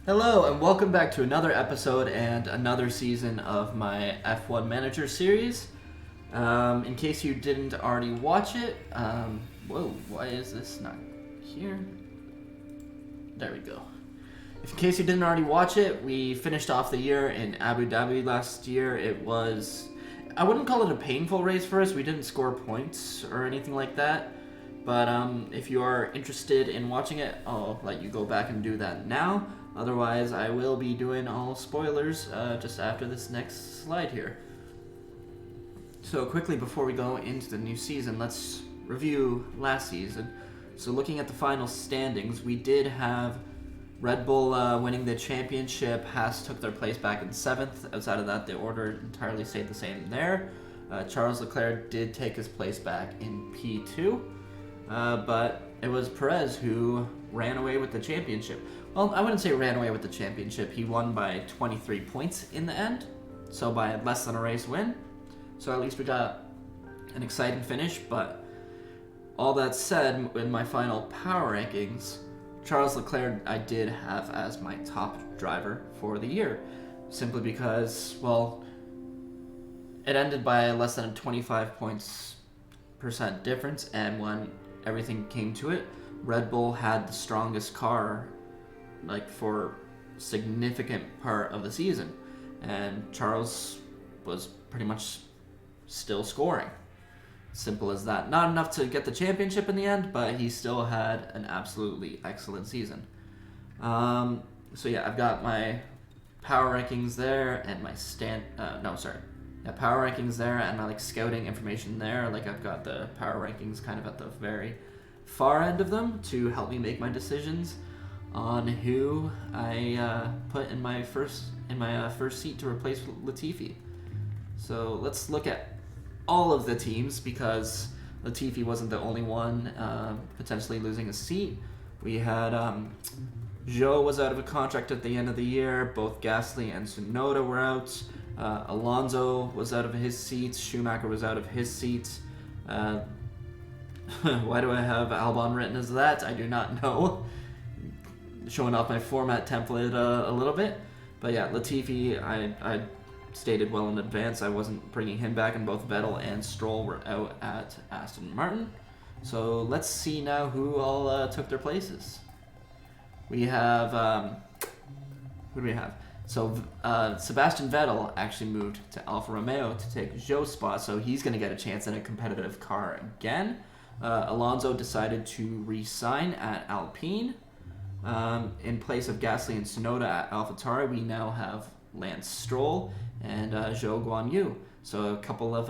Hello, and welcome back to another episode and another season of my F1 Manager series. In case you didn't already watch it, whoa, why is this not here? There we go. In case you didn't already watch it, we finished off the year in Abu Dhabi last year. It was, I wouldn't call it a painful race for us. We didn't score points or anything like that. But if you are interested in watching it, I'll let you go back and do that now. Otherwise, I will be doing all spoilers just after this next slide here. So quickly before we go into the new season, let's review last season. So looking at the final standings, we did have Red Bull winning the championship. Haas took their place back in 7th. Outside of that, the order entirely stayed the same there. Charles Leclerc did take his place back in P2. But it was Perez who ran away with the championship. Well, I wouldn't say ran away with the championship. He won by 23 points in the end, so by less than a race win. So at least we got an exciting finish, but all that said, in my final power rankings, Charles Leclerc I did have as my top driver for the year, simply because, well, it ended by less than a 25% difference, and when everything came to it, Red Bull had the strongest car for significant part of the season, and Charles was pretty much still scoring. Simple as that. Not enough to get the championship in the end, but he still had an absolutely excellent season. So yeah, I've got my power rankings there and my power rankings there and my scouting information there. I've got the power rankings kind of at the very far end of them to help me make my decisions on who I put in my first seat to replace Latifi. So let's look at all of the teams, because Latifi wasn't the only one potentially losing a seat. We had Zhou was out of a contract at the end of the year. Both Gasly and Tsunoda were out. Alonso was out of his seat. Schumacher was out of his seat. Why do I have Albon written as that? I do not know. Showing off my format template a little bit. But yeah, Latifi, I stated well in advance I wasn't bringing him back, and both Vettel and Stroll were out at Aston Martin. So let's see now who all took their places. We have, who do we have? So Sebastian Vettel actually moved to Alfa Romeo to take Zhou's spot, so he's going to get a chance in a competitive car again. Alonso decided to re-sign at Alpine. In place of Gasly and Tsunoda at AlphaTauri, we now have Lance Stroll and Zhou Guanyu. So a couple of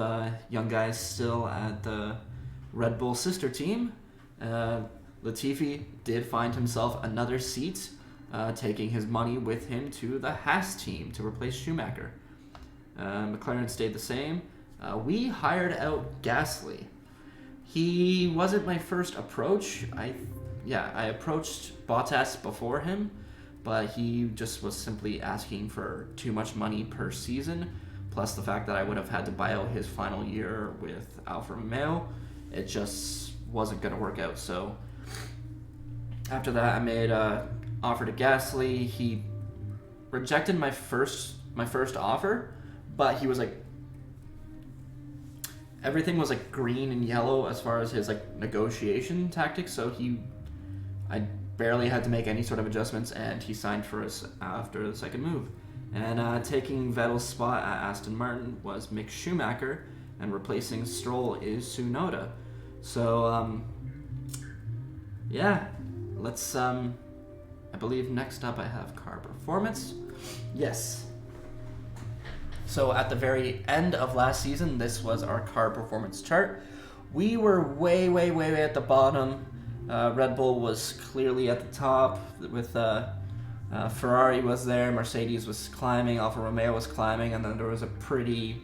young guys still at the Red Bull sister team. Latifi did find himself another seat, taking his money with him to the Haas team to replace Schumacher. McLaren stayed the same. We hired out Gasly. He wasn't my first approach. I approached Bottas before him, but he just was simply asking for too much money per season, plus the fact that I would have had to buy out his final year with Alfa Romeo. It just wasn't going to work out. So after that, I made an offer to Gasly. He rejected my first offer, but he was everything was green and yellow as far as his negotiation tactics. So I barely had to make any sort of adjustments, and he signed for us after the second move. And taking Vettel's spot at Aston Martin was Mick Schumacher, and replacing Stroll is Tsunoda. So let's I believe next up I have car performance. Yes. So at the very end of last season, this was our car performance chart. We were way at the bottom. Red Bull was clearly at the top with Ferrari was there, Mercedes was climbing, Alfa Romeo was climbing, and then there was a pretty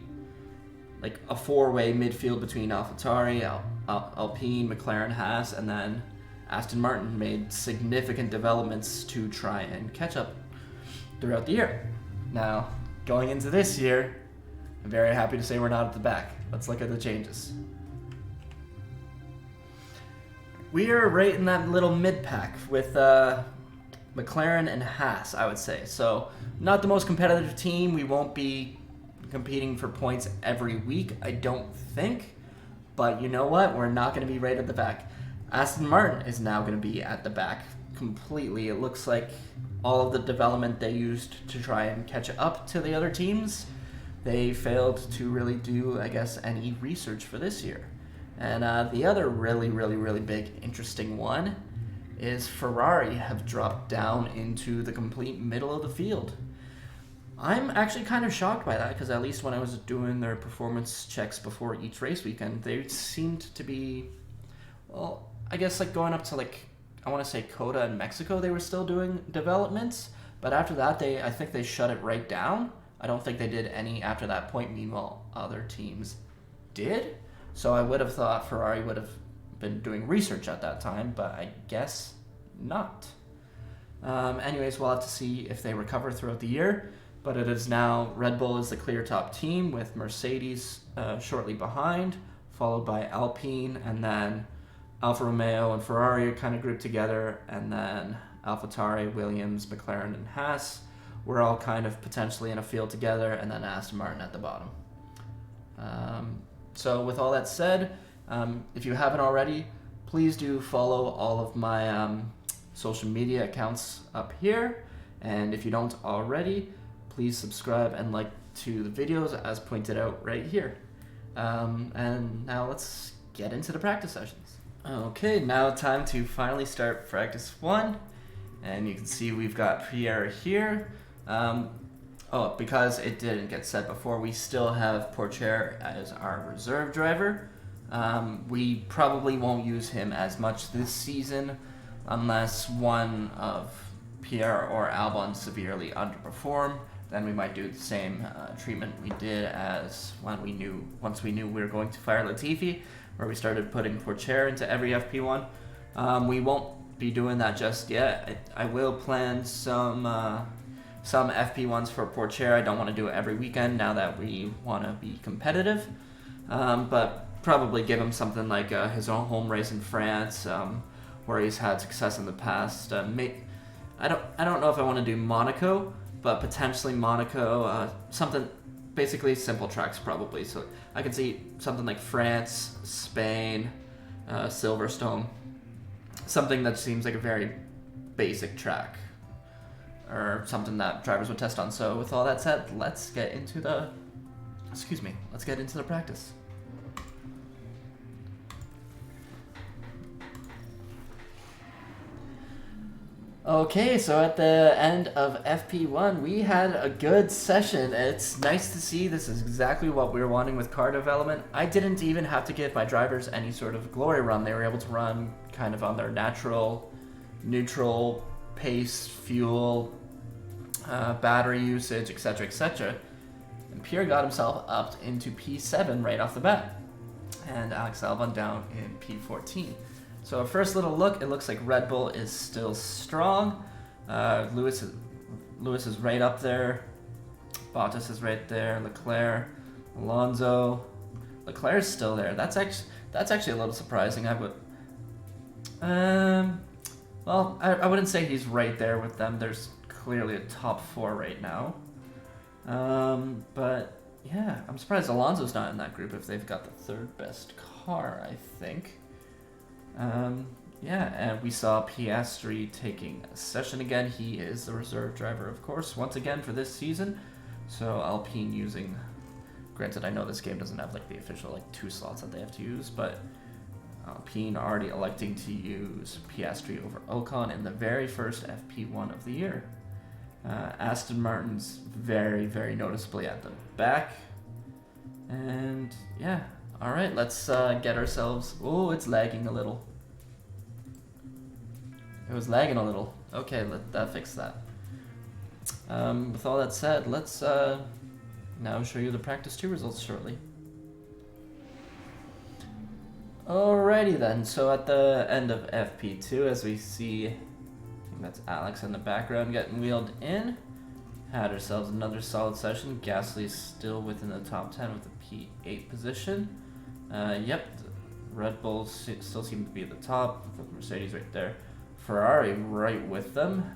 a four-way midfield between AlphaTauri, Alpine, McLaren, Haas, and then Aston Martin made significant developments to try and catch up throughout the year. Now, going into this year, I'm very happy to say we're not at the back. Let's look at the changes. We are right in that little mid-pack with McLaren and Haas, I would say. So not the most competitive team. We won't be competing for points every week, I don't think. But you know what? We're not going to be right at the back. Aston Martin is now going to be at the back completely. It looks like all of the development they used to try and catch up to the other teams, they failed to really do, I guess, any research for this year. And the other really big interesting one is Ferrari have dropped down into the complete middle of the field. I'm actually kind of shocked by that, because at least when I was doing their performance checks before each race weekend, they seemed to be, well, I guess like going up to like, I want to say Coda and Mexico, they were still doing developments, but after that, I think they shut it right down. I don't think they did any after that point. Meanwhile, other teams did. So I would have thought Ferrari would have been doing research at that time, but I guess not. Anyways, we'll have to see if they recover throughout the year. But it is now Red Bull is the clear top team, with Mercedes shortly behind, followed by Alpine, and then Alfa Romeo and Ferrari are kind of grouped together, and then AlphaTauri, Williams, McLaren, and Haas. We're all kind of potentially in a field together, and then Aston Martin at the bottom. So with all that said, if you haven't already, please do follow all of my social media accounts up here. And if you don't already, please subscribe and like to the videos as pointed out right here. And now let's get into the practice sessions. Okay, now time to finally start practice 1. And you can see we've got Pierre here. Because it didn't get said before, we still have Pourchaire as our reserve driver. We probably won't use him as much this season unless one of Pierre or Albon severely underperform. Then we might do the same treatment we did as once we knew we were going to fire Latifi, where we started putting Pourchaire into every FP1. We won't be doing that just yet. I will plan some FP1s for Pourchaire. I don't want to do it every weekend now that we want to be competitive, but probably give him something like his own home race in France, where he's had success in the past. I don't know if I want to do Monaco, but potentially Monaco, something basically simple tracks probably. So I can see something like France, Spain, Silverstone, something that seems like a very basic track, or something that drivers would test on. So with all that said, let's get into the practice. Okay, so at the end of FP1, we had a good session. It's nice to see. This is exactly what we were wanting with car development. I didn't even have to give my drivers any sort of glory run. They were able to run kind of on their natural, neutral pace, fuel, battery usage, etc., etc. And Pierre got himself up into P7 right off the bat, and Alex Albon down in P14. So a first little look, it looks like Red Bull is still strong. Lewis is right up there. Bottas is right there. Leclerc, Alonso. Leclerc's still there. That's actually a little surprising. I wouldn't say he's right there with them. There's clearly a top 4 right now. But yeah, I'm surprised Alonso's not in that group if they've got the 3rd best car, I think. And we saw Piastri taking a session again. He is the reserve driver, of course, once again for this season. So Alpine using, granted I know this game doesn't have like the official like 2 slots that they have to use, but Alpine already electing to use Piastri over Ocon in the very first FP1 of the year. Aston Martin's very, very noticeably at the back. And yeah, all right, let's get ourselves... Oh, it's lagging a little. It was lagging a little. Okay, that fix that. With all that said, let's now show you the practice 2 results shortly. Alrighty then, so at the end of FP2, as we see, I think that's Alex in the background getting wheeled in. Had ourselves another solid session. Gasly's still within the top 10 with a P8 position. Red Bull still seem to be at the top, with Mercedes right there. Ferrari right with them.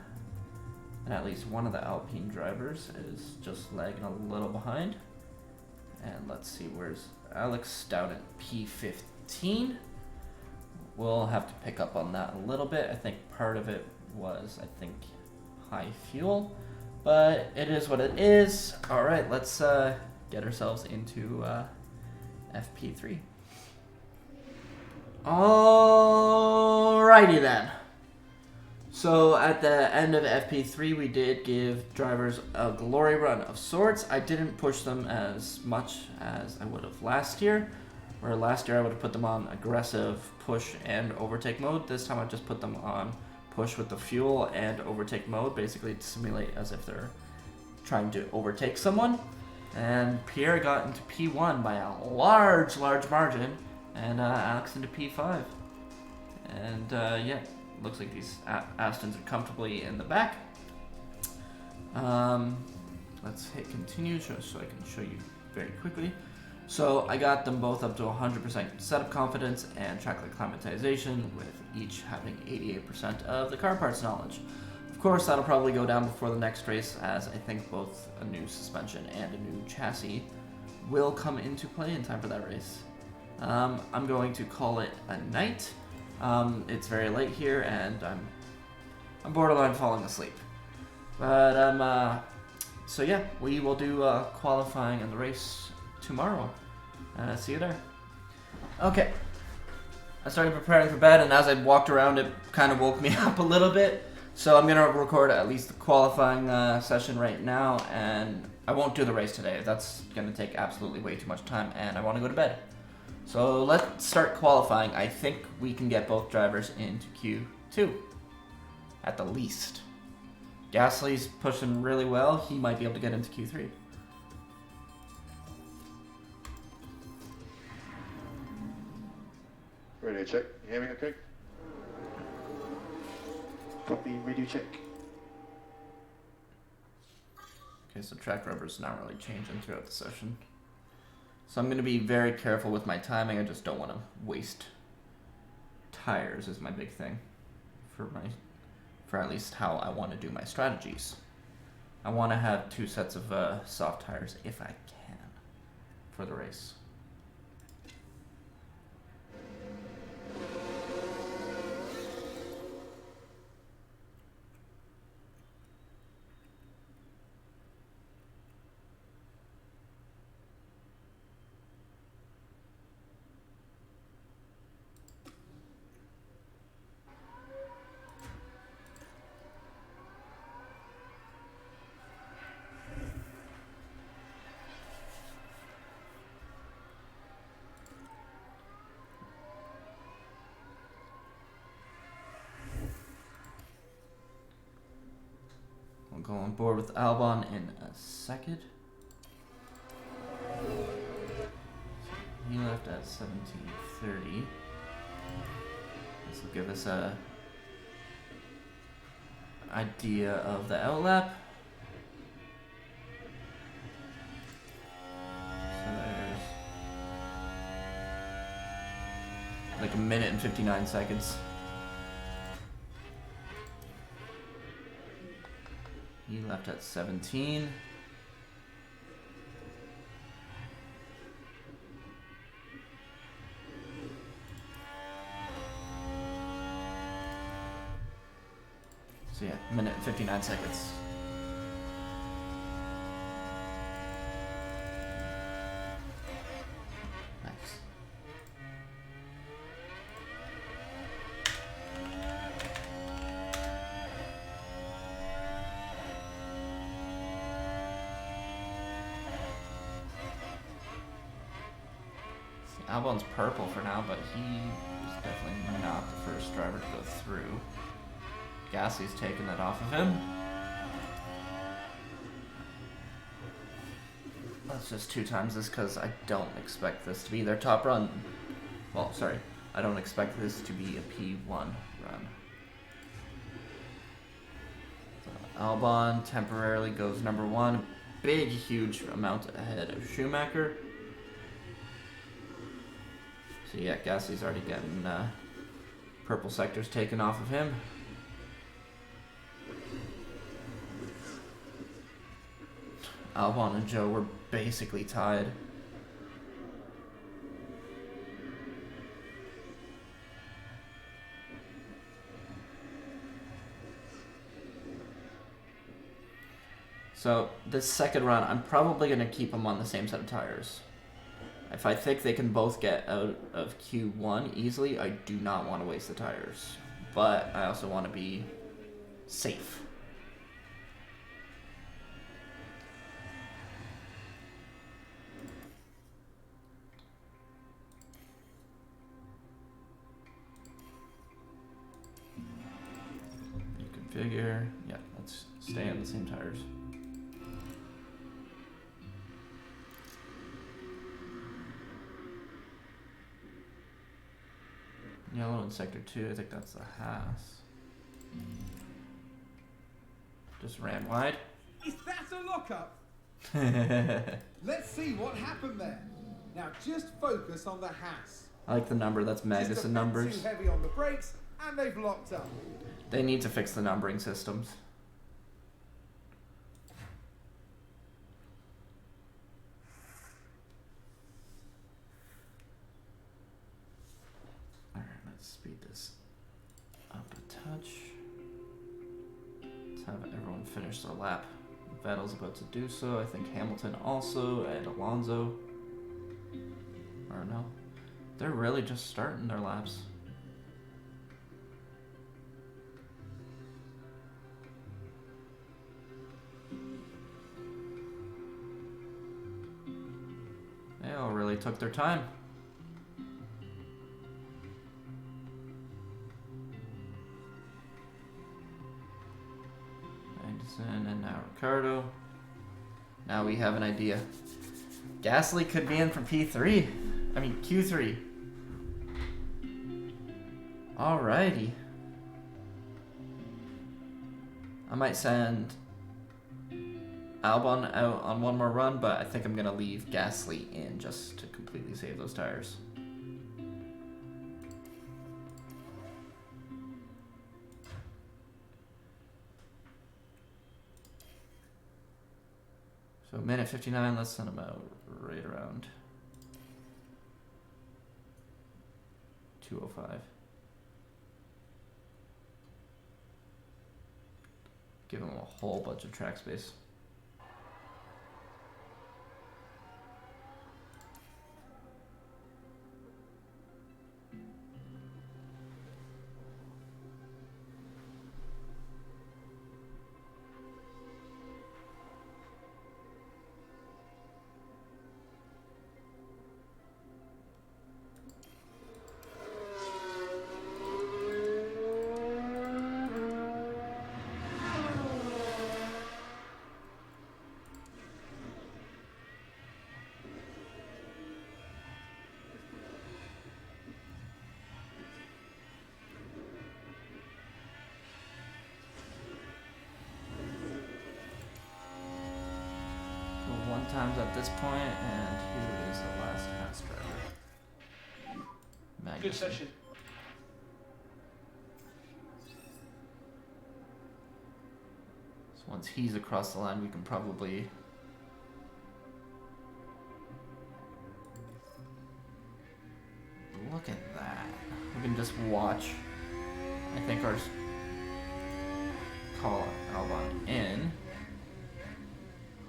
And at least one of the Alpine drivers is just lagging a little behind. And let's see, where's Alex Stout at P15? We'll have to pick up on that a little bit. I think part of it was, high fuel. But it is what it is. Alright, let's get ourselves into FP3. Alrighty then. So at the end of FP3, we did give drivers a glory run of sorts. I didn't push them as much as I would have last year. Where last year I would have put them on aggressive push and overtake mode. This time I just put them on push with the fuel and overtake mode, basically to simulate as if they're trying to overtake someone. And Pierre got into P1 by a large margin, and Alex into P5. And yeah, looks like these Astons are comfortably in the back. Let's hit continue so I can show you very quickly. So I got them both up to 100% setup confidence and track acclimatization, with each having 88% of the car parts knowledge. Of course, that'll probably go down before the next race, as I think both a new suspension and a new chassis will come into play in time for that race. I'm going to call it a night. It's very late here, and I'm borderline falling asleep. But so yeah, we will do qualifying and the race tomorrow. See you there. Okay. I started preparing for bed, and as I walked around, it kind of woke me up a little bit. So I'm gonna record at least the qualifying session right now, and I won't do the race today. That's gonna take absolutely way too much time, and I want to go to bed. So let's start qualifying. I think we can get both drivers into Q2, at the least. Gasly's pushing really well. He might be able to get into Q3. Radio check. You hear me okay? Copy, radio check. Okay, so track rubber's not really changing throughout the session. So I'm going to be very careful with my timing. I just don't want to waste tires is my big thing for at least how I want to do my strategies. I want to have 2 sets of soft tires if I can for the race. I'll go on board with Albon in a second. He left at 17:30. This will give us a idea of the outlap. So there's like 1 minute and 59 seconds. He left at 17. So yeah, 1 minute and 59 seconds. Nice. Albon's purple for now, but he is definitely not the first driver to go through. Gasly's taking that off of him. Let's just 2 times this because I don't expect this to be their top run. Well, sorry, I don't expect this to be a P1 run. So Albon temporarily goes number 1, big, huge amount ahead of Schumacher. So yeah, Gasly's already getting purple sectors taken off of him. Albon and Joe were basically tied. So this second run, I'm probably going to keep them on the same set of tires. If I think they can both get out of Q1 easily, I do not want to waste the tires. But I also want to be safe. Reconfigure. Yeah, let's stay on the same tires. Yellow in sector 2, I think that's the Haas. Just ran wide. Is that a lockup? Let's see what happened there. Now just focus on the Haas. I like the number, that's Magnussen numbers. Too heavy on the brakes, and they've locked up. They need to fix the numbering systems. Alright, let's speed this up a touch. Let's have everyone finish their lap. Vettel's about to do so. I think Hamilton also, and Alonso. Or no. They're really just starting their laps. They all really took their time. Anderson and now Ricardo. Now we have an idea. Gasly could be in for P3. I mean Q3. Alrighty. I might send Albon out on one more run, but I think I'm going to leave Gasly in just to completely save those tires. So minute 59, let's send him out right around 2:05. Give him a whole bunch of track space. Times at this point, and who is the last Haas driver? Magnussen. Good session. So once he's across the line, we can probably look at that. We can just watch. I think our call Albon in.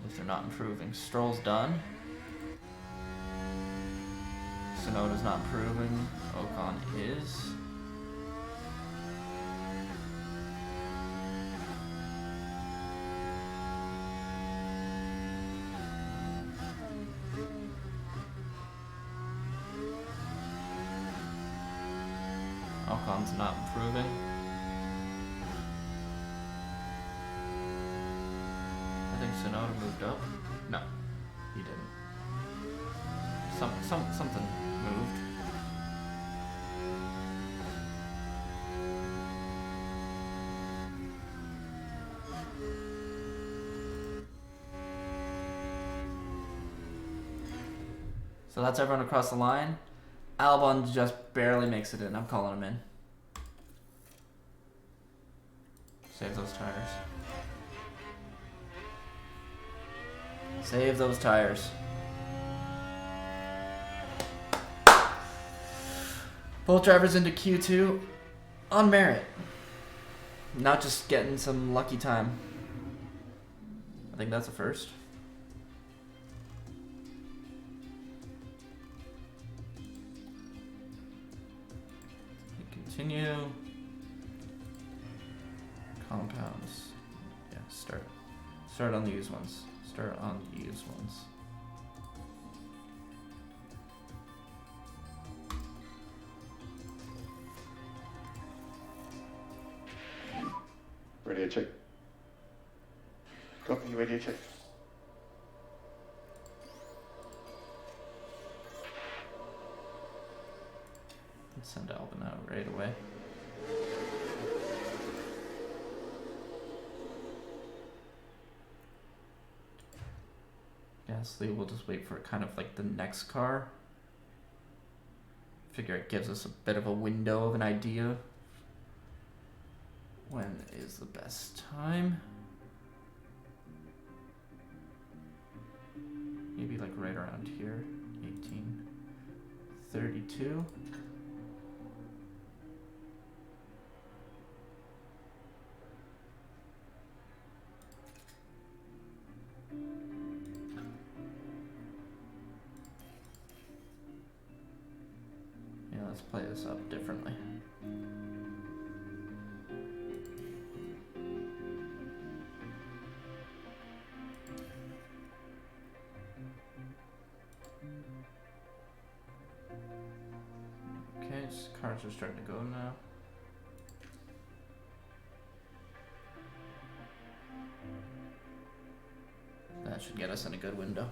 If they're not improving. Stroll's done. Tsunoda's not improving. Ocon is. Ocon's not improving. I think Tsunoda moved up. No, he didn't. Something moved. So that's everyone across the line. Albon just barely makes it in. I'm calling him in. Save those tires. Save those tires. Both drivers into Q2 on merit. Not just getting some lucky time. I think that's a first. Continue. Compounds. Yeah, start. Start on the used ones. Start on the used ones. Radio check. Copy, radio check. Let's send Alvin out right away. Gasly, we'll just wait for kind of like the next car. Figure it gives us a bit of a window of an idea. When is the best time? Maybe like right around here. 1832. Yeah, let's play this up differently. Okay, cars are starting to go now. That should get us in a good window.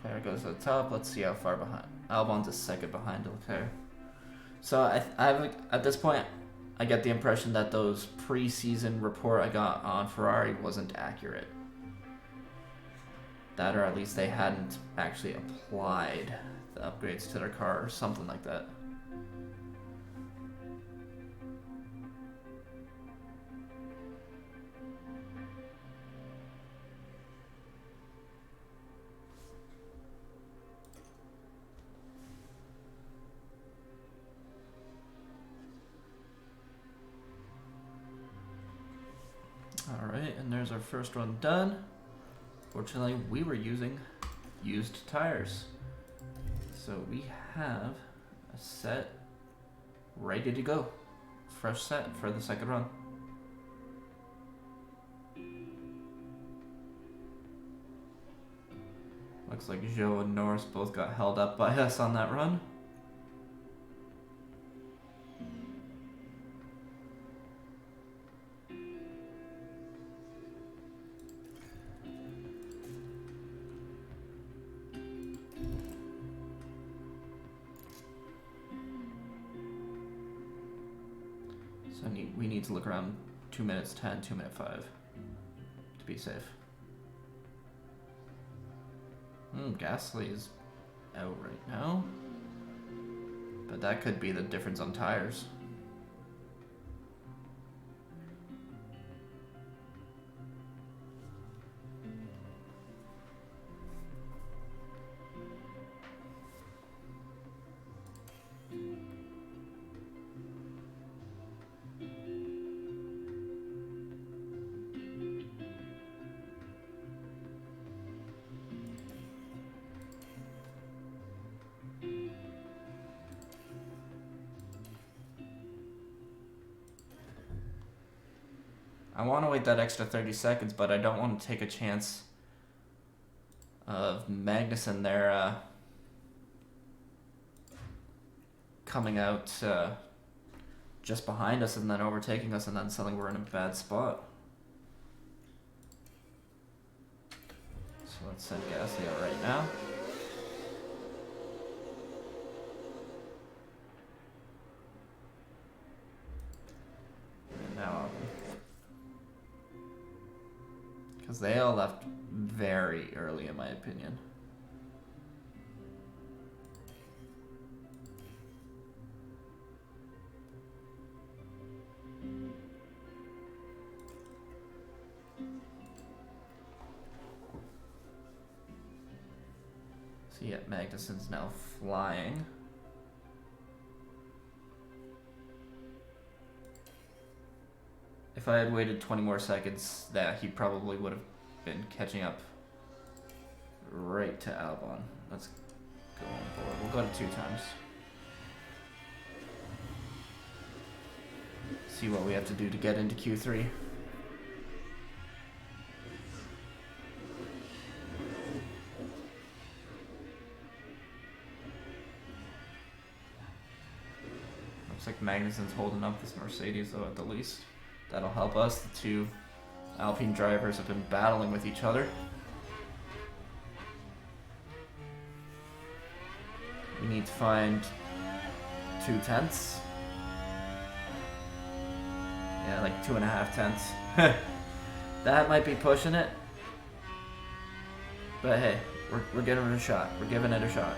Leclerc goes to the top. Let's see how far behind. Albon's a second behind Leclerc. So I have, at this point, I get the impression that those pre-season report I got on Ferrari wasn't accurate. That, or at least they hadn't actually applied the upgrades to their car or something like that. Alright, and there's our first one done. Fortunately, we were using used tires. So we have a set ready to go. Fresh set for the second run. Looks like Joe and Norris both got held up by us on that run. So we need to look around 2 minutes 10, 2 minute 5 to be safe. Gasly is out right now, but that could be the difference on tires. I want to wait that extra 30 seconds, but I don't want to take a chance of Magnussen there coming out just behind us and then overtaking us, and then suddenly we're in a bad spot. So let's send Gasly out right now. And now because they all left very early, in my opinion. So yeah, Magnussen's now flying. If I had waited 20 more seconds, he probably would have been catching up right to Albon. Let's go on board. We'll go to 2 times. See what we have to do to get into Q3. Looks like Magnussen's holding up this Mercedes though at the least. That'll help us. The 2 Alpine drivers have been battling with each other. We need to find 2 tenths. Yeah, like 2.5 tenths. That might be pushing it. But hey, we're giving it a shot. We're giving it a shot.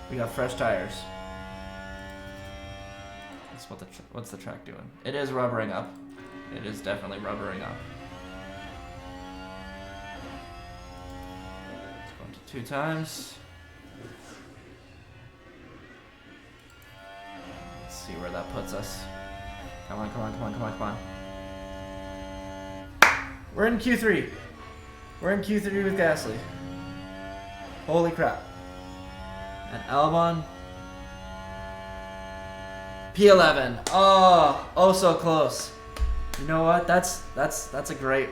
We got fresh tires. That's what what's the track doing? It is rubbering up. It is definitely rubbering up. Let's go into 2 times. Let's see where that puts us. Come on, come on, come on, come on, come on. We're in Q3. We're in Q3 with Gasly. Holy crap. And Albon. P11. Oh, so close. You know what? That's a great.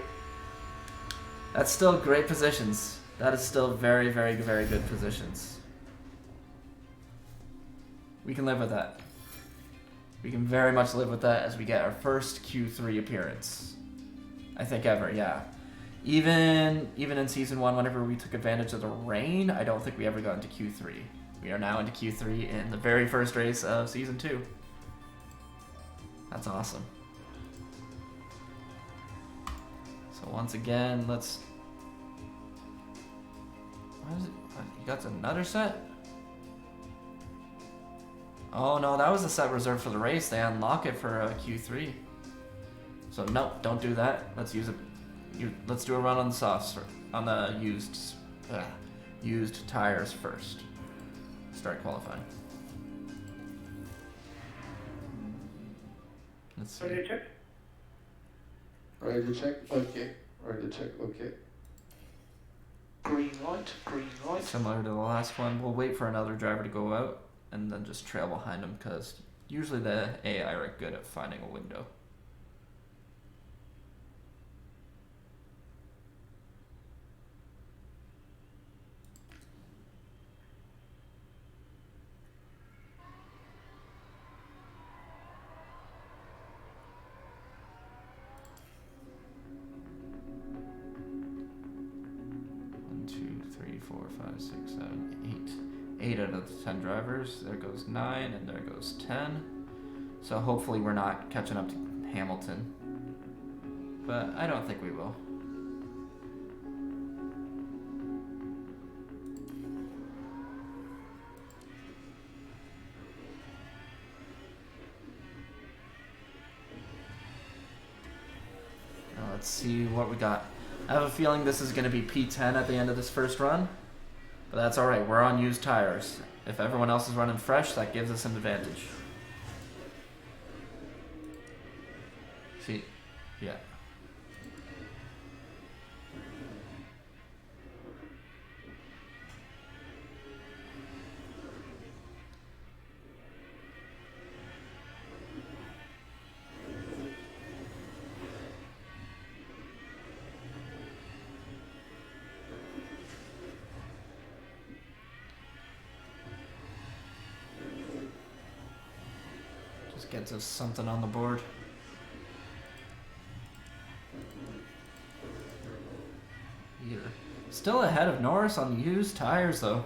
That's still great positions. That is still very, very, very good positions. We can live with that. We can very much live with that as we get our first Q3 appearance. I think ever, yeah. Even in Season 1, whenever we took advantage of the rain, I don't think we ever got into Q3. We are now into Q3 in the very first race of Season 2. That's awesome. So once again, let's... What is it? You got another set? Oh no, that was a set reserved for the race. They unlock it for Q3. So no, don't do that. Let's use it. Let's do a run on the softs, on the used tires first. Start qualifying. Let's see. Ready to check? Ready to check? Okay. Ready to check? Okay. Green light, green light. Similar to the last one, we'll wait for another driver to go out and then just trail behind them because usually the AI are good at finding a window. Eight out of the 10 drivers. There goes 9, and there goes 10. So hopefully we're not catching up to Hamilton. But I don't think we will. Now let's see what we got. I have a feeling this is going to be P10 at the end of this first run. But that's alright, we're on used tires. If everyone else is running fresh, that gives us an advantage. See? Yeah. Gets us something on the board. Here. Still ahead of Norris on used tires though.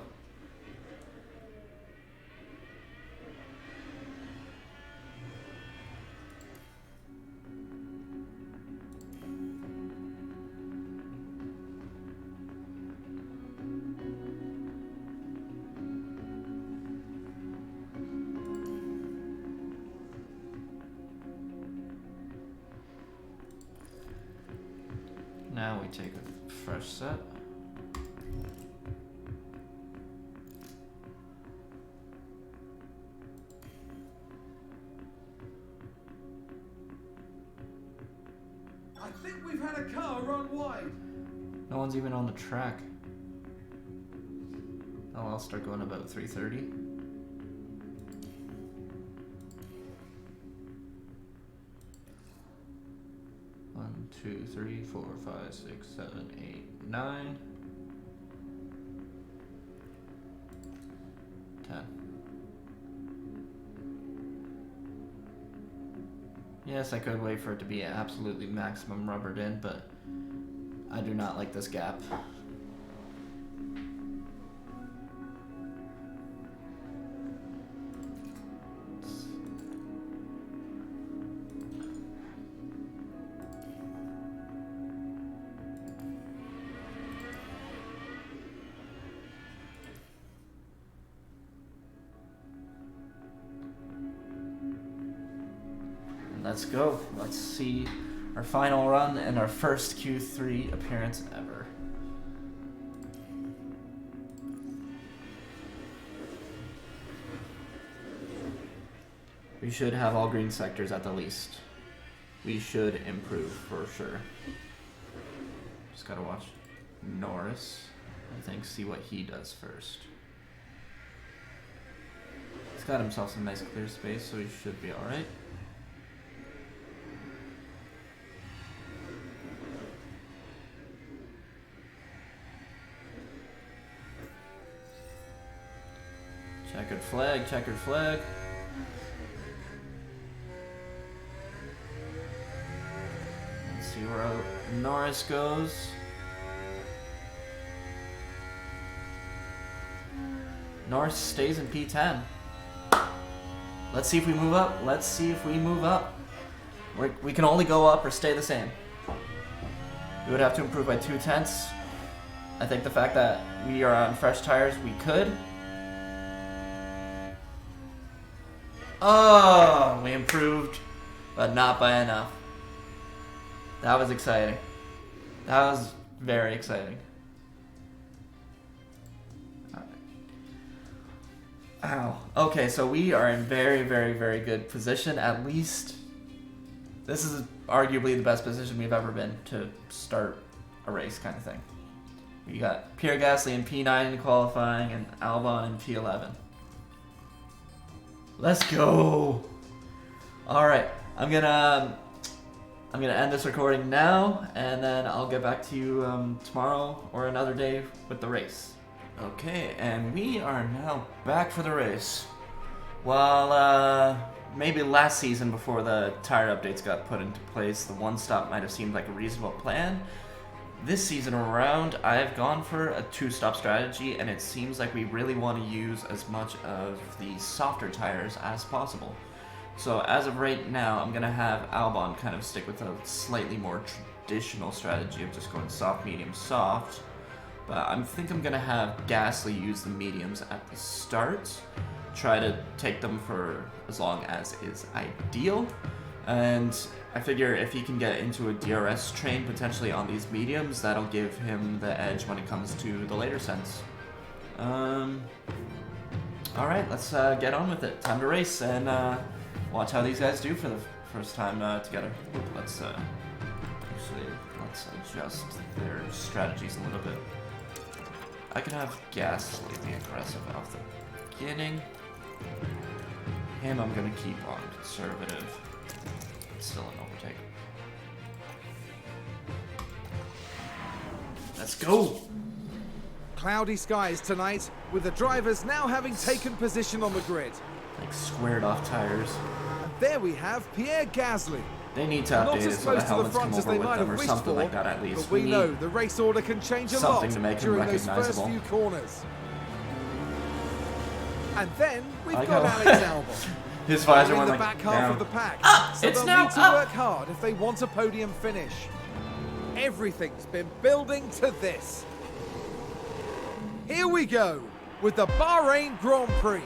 Now we take a fresh set. I think we've had a car run wide. No one's even on the track. Oh, I'll start going about 3:30. One, 2, 3, 4, 5, 6, 7, 8, 9, 10. Yes, I could wait for it to be absolutely maximum rubbered in, but I do not like this gap. Let's go. Let's see our final run and our first Q3 appearance ever. We should have all green sectors at the least. We should improve for sure. Just gotta watch Norris, I think, see what he does first. He's got himself some nice clear space, so he should be alright. Checkered flag, checkered flag. Let's see where Norris goes. Norris stays in P10. Let's see if we move up. Let's see if we move up. We can only go up or stay the same. We would have to improve by 2/10. I think the fact that we are on fresh tires, we could. Oh, we improved, but not by enough. That was exciting. That was very exciting. Ow. Okay, so we are in very, very, very good position. At least, this is arguably the best position we've ever been to start a race kind of thing. We got Pierre Gasly in P9 in qualifying and Albon in P11. Let's go. All right, I'm gonna end this recording now, and then I'll get back to you tomorrow or another day with the race. Okay, and we are now back for the race. While maybe last season, before the tire updates got put into place, the one stop might have seemed like a reasonable plan. This season around, I've gone for a 2-stop strategy, and it seems like we really want to use as much of the softer tires as possible. So as of right now, I'm going to have Albon kind of stick with a slightly more traditional strategy of just going soft, medium, soft. But I think I'm going to have Gasly use the mediums at the start, try to take them for as long as is ideal, and I figure if he can get into a DRS train potentially on these mediums, that'll give him the edge when it comes to the later sense. Alright, let's get on with it. Time to race and watch how these guys do for the first time together. Let's adjust their strategies a little bit. I can have Gasly be aggressive off the beginning. Him, I'm gonna keep on conservative. Still an overtake. Let's go! Cloudy skies tonight, with the drivers now having taken position on the grid. Like squared off tires. And there we have Pierre Gasly. They need to Not update it as so the close to the helmets come front as over they with might them have or wished something for, like that at least. but we need know the race order can change a something lot to make him during those first recognizable. few corners. And then we've I got know. Alex Albon. His visor in went the like back half down. of the pack, so It's they'll now need to up. work hard if they want a podium finish. Everything's been building to this. Here we go with the Bahrain Grand Prix.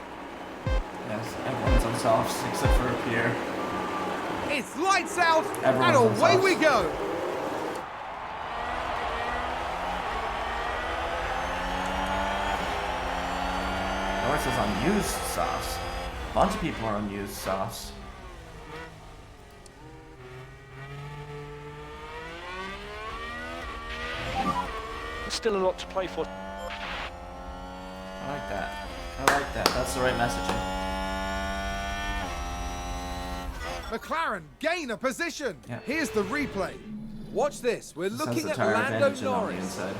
Yes, everyone's on softs except for Pierre. It's lights out Everyone's on and away softs. we go. Norris is on used softs. A bunch of people are on used softs. still a lot to play for. I like that. I like that. That's the right messaging. McLaren gain a position. Yeah. Here's the replay. Watch this. We're This has looking the at tire Lando advantage on the Norris. inside.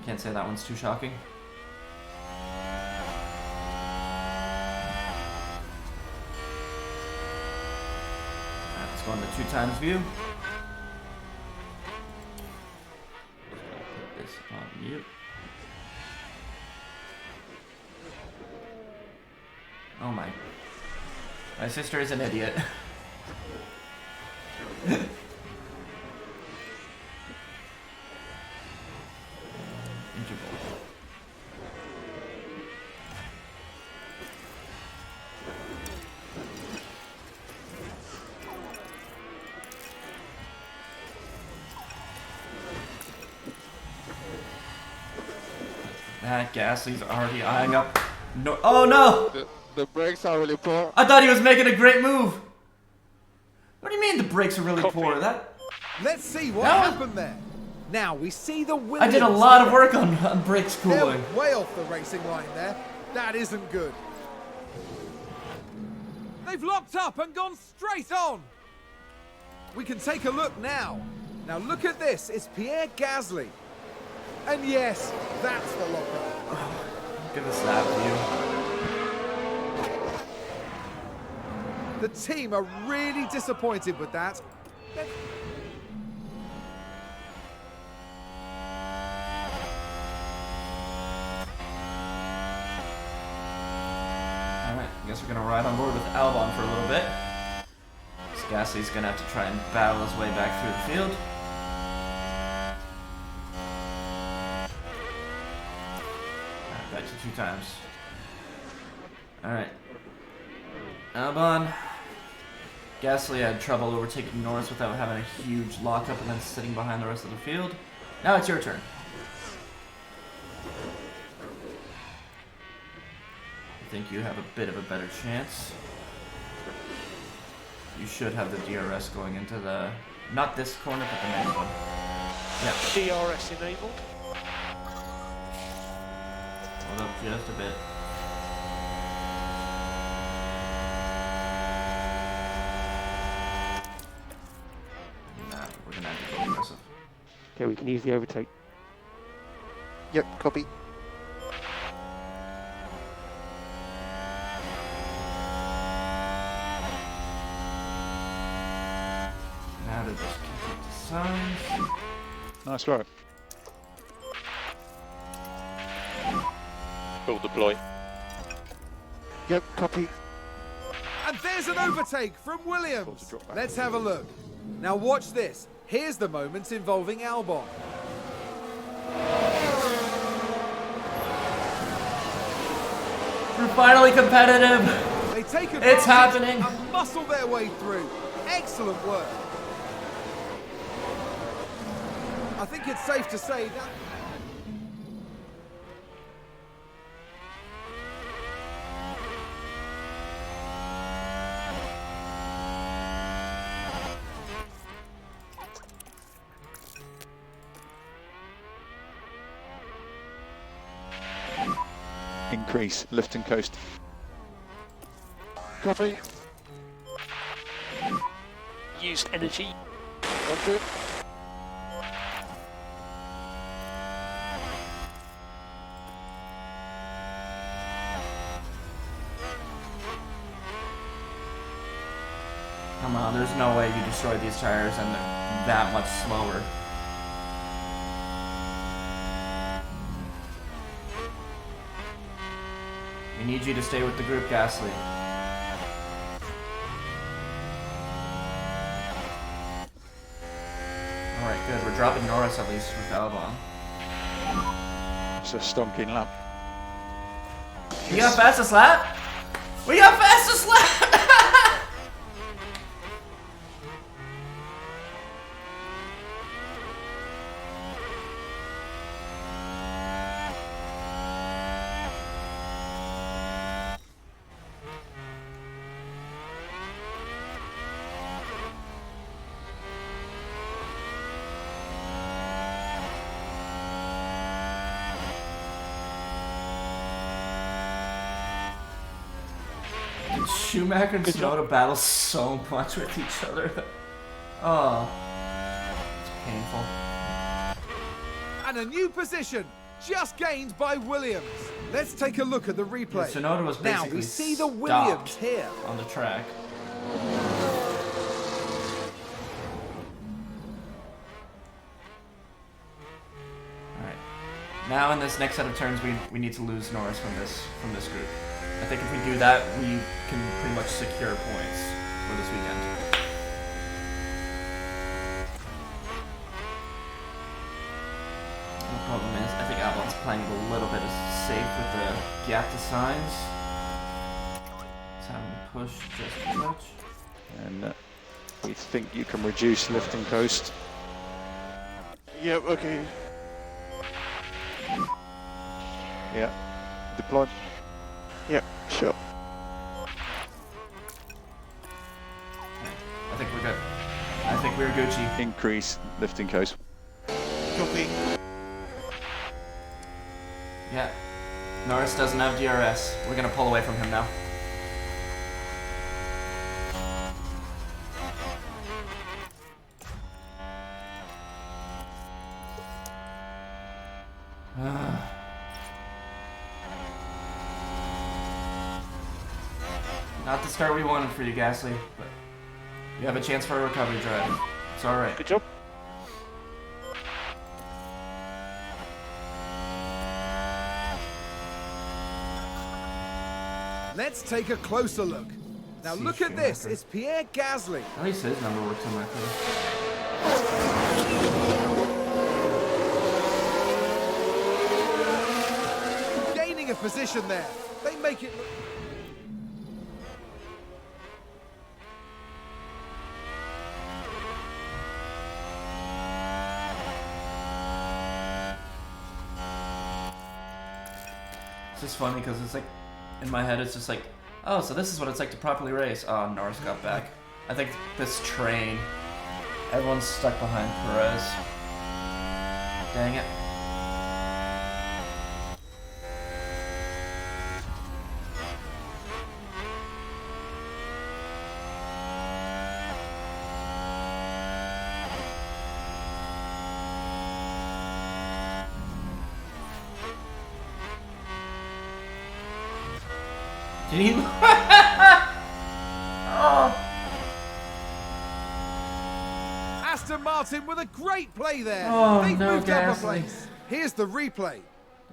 Can't say that one's too shocking. Alright, let's go on the 2 times view. Put this on mute. Oh my. My sister is an idiot. Interval. That Gasly's already eyeing up. No, oh no! The brakes are really poor. I thought he was making a great move. What do you mean the brakes are really Copy. poor? That Let's see what That was- happened there. Now we see the I Williams. did a lot of work on brakes They're cooling. way off the racing line there. That isn't good. They've locked up and gone straight on. We can take a look now. Now look at this. It's Pierre Gasly. And yes, that's the lockup. Give us that view. The team are really disappointed with that. Alright, I guess we're gonna ride on board with Albon for a little bit. This Gasly's gonna have to try and battle his way back through the field. Alright, back to 2 times. Alright. Albon. Gasly had trouble overtaking Norris without having a huge lockup and then sitting behind the rest of the field. Now it's your turn. I think you have a bit of a better chance. You should have the DRS going into the... not this corner, but the next one. Yeah. DRS enabled. Hold up just a bit. Nah, we're gonna have to go aggressive. Okay, we can easily overtake. Yep, copy. Now to just keep it to signs. Nice work. Full deploy. Yep, copy. And there's an overtake from Williams. Let's have a look. Now watch this. Here's the moment involving Albon. We're finally competitive. They take It's advantage happening. and muscle their way through. Excellent work. I think it's safe to say that Increase, lift and coast. Copy. Use energy. Roger. Come on, there's no way you destroy these tires and they're that much slower. We need you to stay with the group, Gasly. Alright, good. We're dropping Norris at least with Albon. It's a stonking lap. We got fastest lap? We got fastest lap! Schumacher and Good job. Tsunoda battle so much with each other. Oh, it's painful. And a new position, just gained by Williams. Let's take a look at the replay. Tsunoda was Now basically we see the stopped Williams here. on the track. Alright. Now in this next set of turns we need to lose Norris from this group. I think if we do that, we can pretty much secure points for this weekend. The problem is, I think Albon's playing a little bit safe with the gap to signs. Let's have him push just as much. And we think you can reduce lift and coast. Yep, okay. Yeah. Deploy. Yep, sure. I think we're good. I think we're Gucci. Increase lift and coast. Copy. Yeah. Norris doesn't have DRS. We're gonna pull away from him now. Not the start we wanted for you, Gasly, but you have a chance for a recovery drive. It's alright. Good job. Let's take a closer look. Now See look at this, Schumacher. it's Pierre Gasly. At least his number works on my phone. Gaining a position there. They make it look... It's just funny because it's like, in my head it's just like, oh, so this is what it's like to properly race. Oh, Norris got back. I think this train, everyone's stuck behind Perez. Dang it. Did he? Oh. Aston Martin with a great play there. Oh, They've no, moved up a Gasly. place. Here's the replay.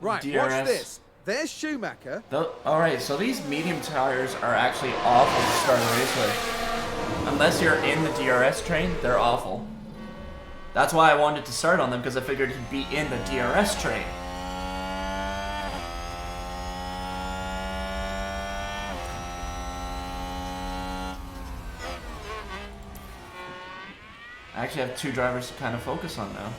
Right, DRS. watch this. There's Schumacher. Alright, so these medium tires are actually awful to start a race with. Unless you're in the DRS train, they're awful. That's why I wanted to start on them, because I figured he'd be in the DRS train. I actually have two drivers to kind of focus on now.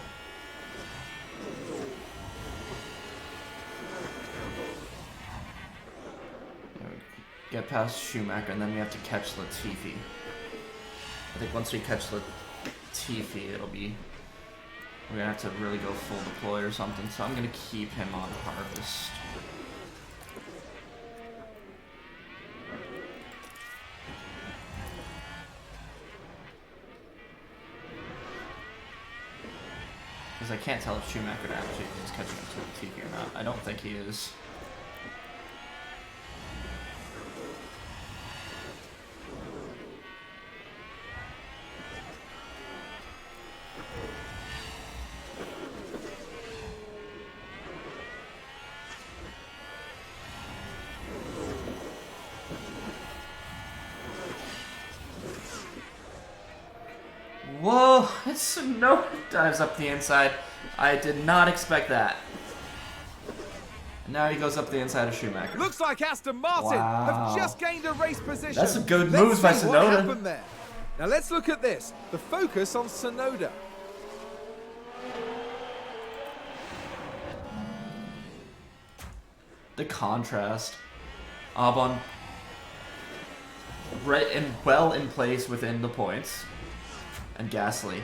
Get past Schumacher, and then we have to catch Latifi. I think once we catch Latifi, it'll be... We're gonna have to really go full deploy or something, so I'm gonna keep him on harvest. Because I can't tell if Schumacher actually is catching up to Latifi or not. I don't think he is. Whoa, it's no dives up the inside. I did not expect that. And now he goes up the inside of Schumacher. Looks like Aston Martin Wow. have just gained a race position. That's some good Let's moves by see what Tsunoda. happened there. Now let's look at this. The focus on Tsunoda. The contrast. Albon right and well in place within the points. And Gasly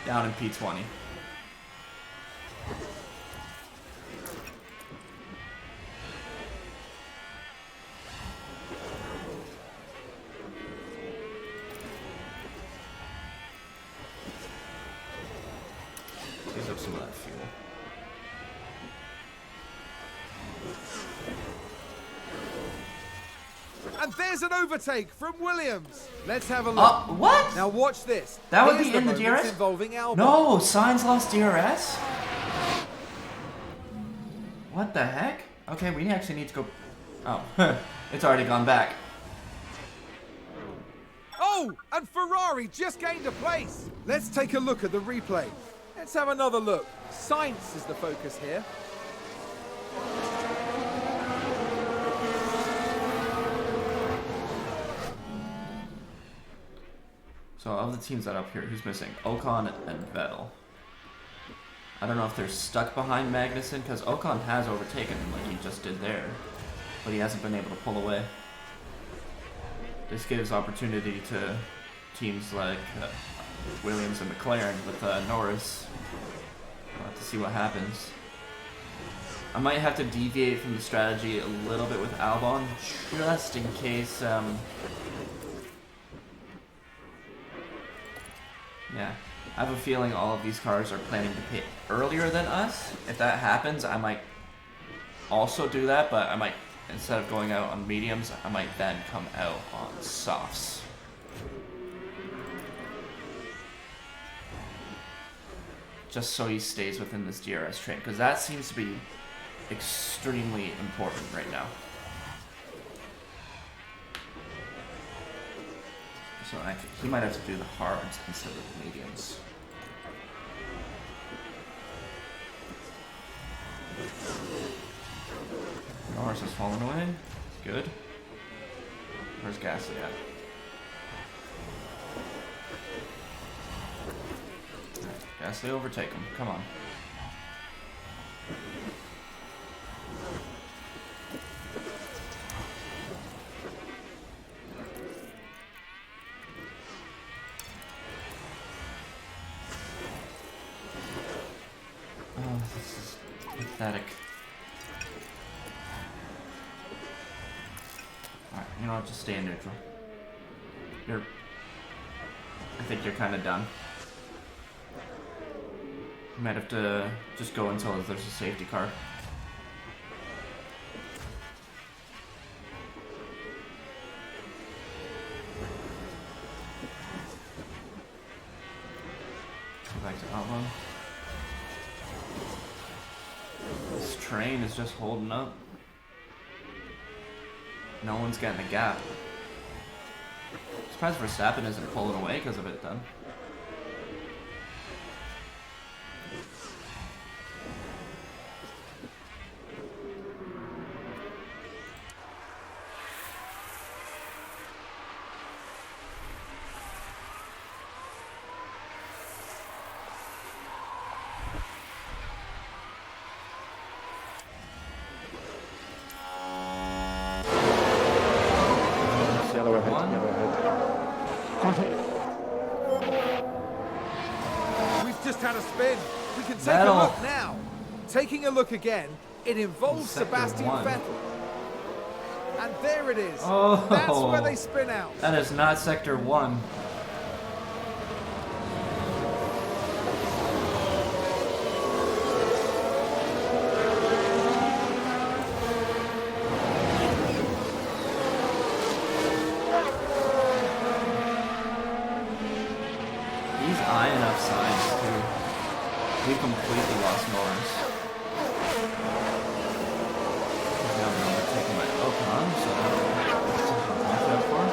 down in P20. And there's an overtake from Williams. Let's have a look. What? Now watch this. That would Here's be in the moments DRS? involving Albon. No, Sainz lost DRS? What the heck? Okay, we actually need to go... Oh, it's already gone back. Oh, and Ferrari just gained a place. Let's take a look at the replay. Let's have another look. Science is the focus here. So of the teams that are up here, who's missing? Ocon and Vettel. I don't know if they're stuck behind Magnussen, because Ocon has overtaken him like he just did there. But he hasn't been able to pull away. This gives opportunity to teams like Williams and McLaren with Norris. We'll have to see what happens. I might have to deviate from the strategy a little bit with Albon, just in case... Yeah, I have a feeling all of these cars are planning to pit earlier than us. If that happens, I might also do that, but I might, instead of going out on mediums, I might then come out on softs. Just so he stays within this DRS train, because that seems to be extremely important right now. So he might have to do the hards instead of the mediums. Norris has fallen away. Good. Where's Gasly at? Gasly, overtake him. Come on. Oh, this is pathetic. Alright, you know what? Just stay in neutral. I think you're kind of done. You might have to just go until there's a safety car. Go back to Albon. This train is just holding up. No one's getting a gap. Surprised Verstappen isn't pulling away because of it then. Yellow ahead, yellow ahead. We've just had a spin. We can take Vettel. a look now. Taking a look again, it involves Sector Sebastian one. Vettel. And there it is. Oh. That's where they spin out. That is not Sector 1. He's eyeing up signs too. We completely lost Norris. Now I'm overtaking my Ocon, so watch out for.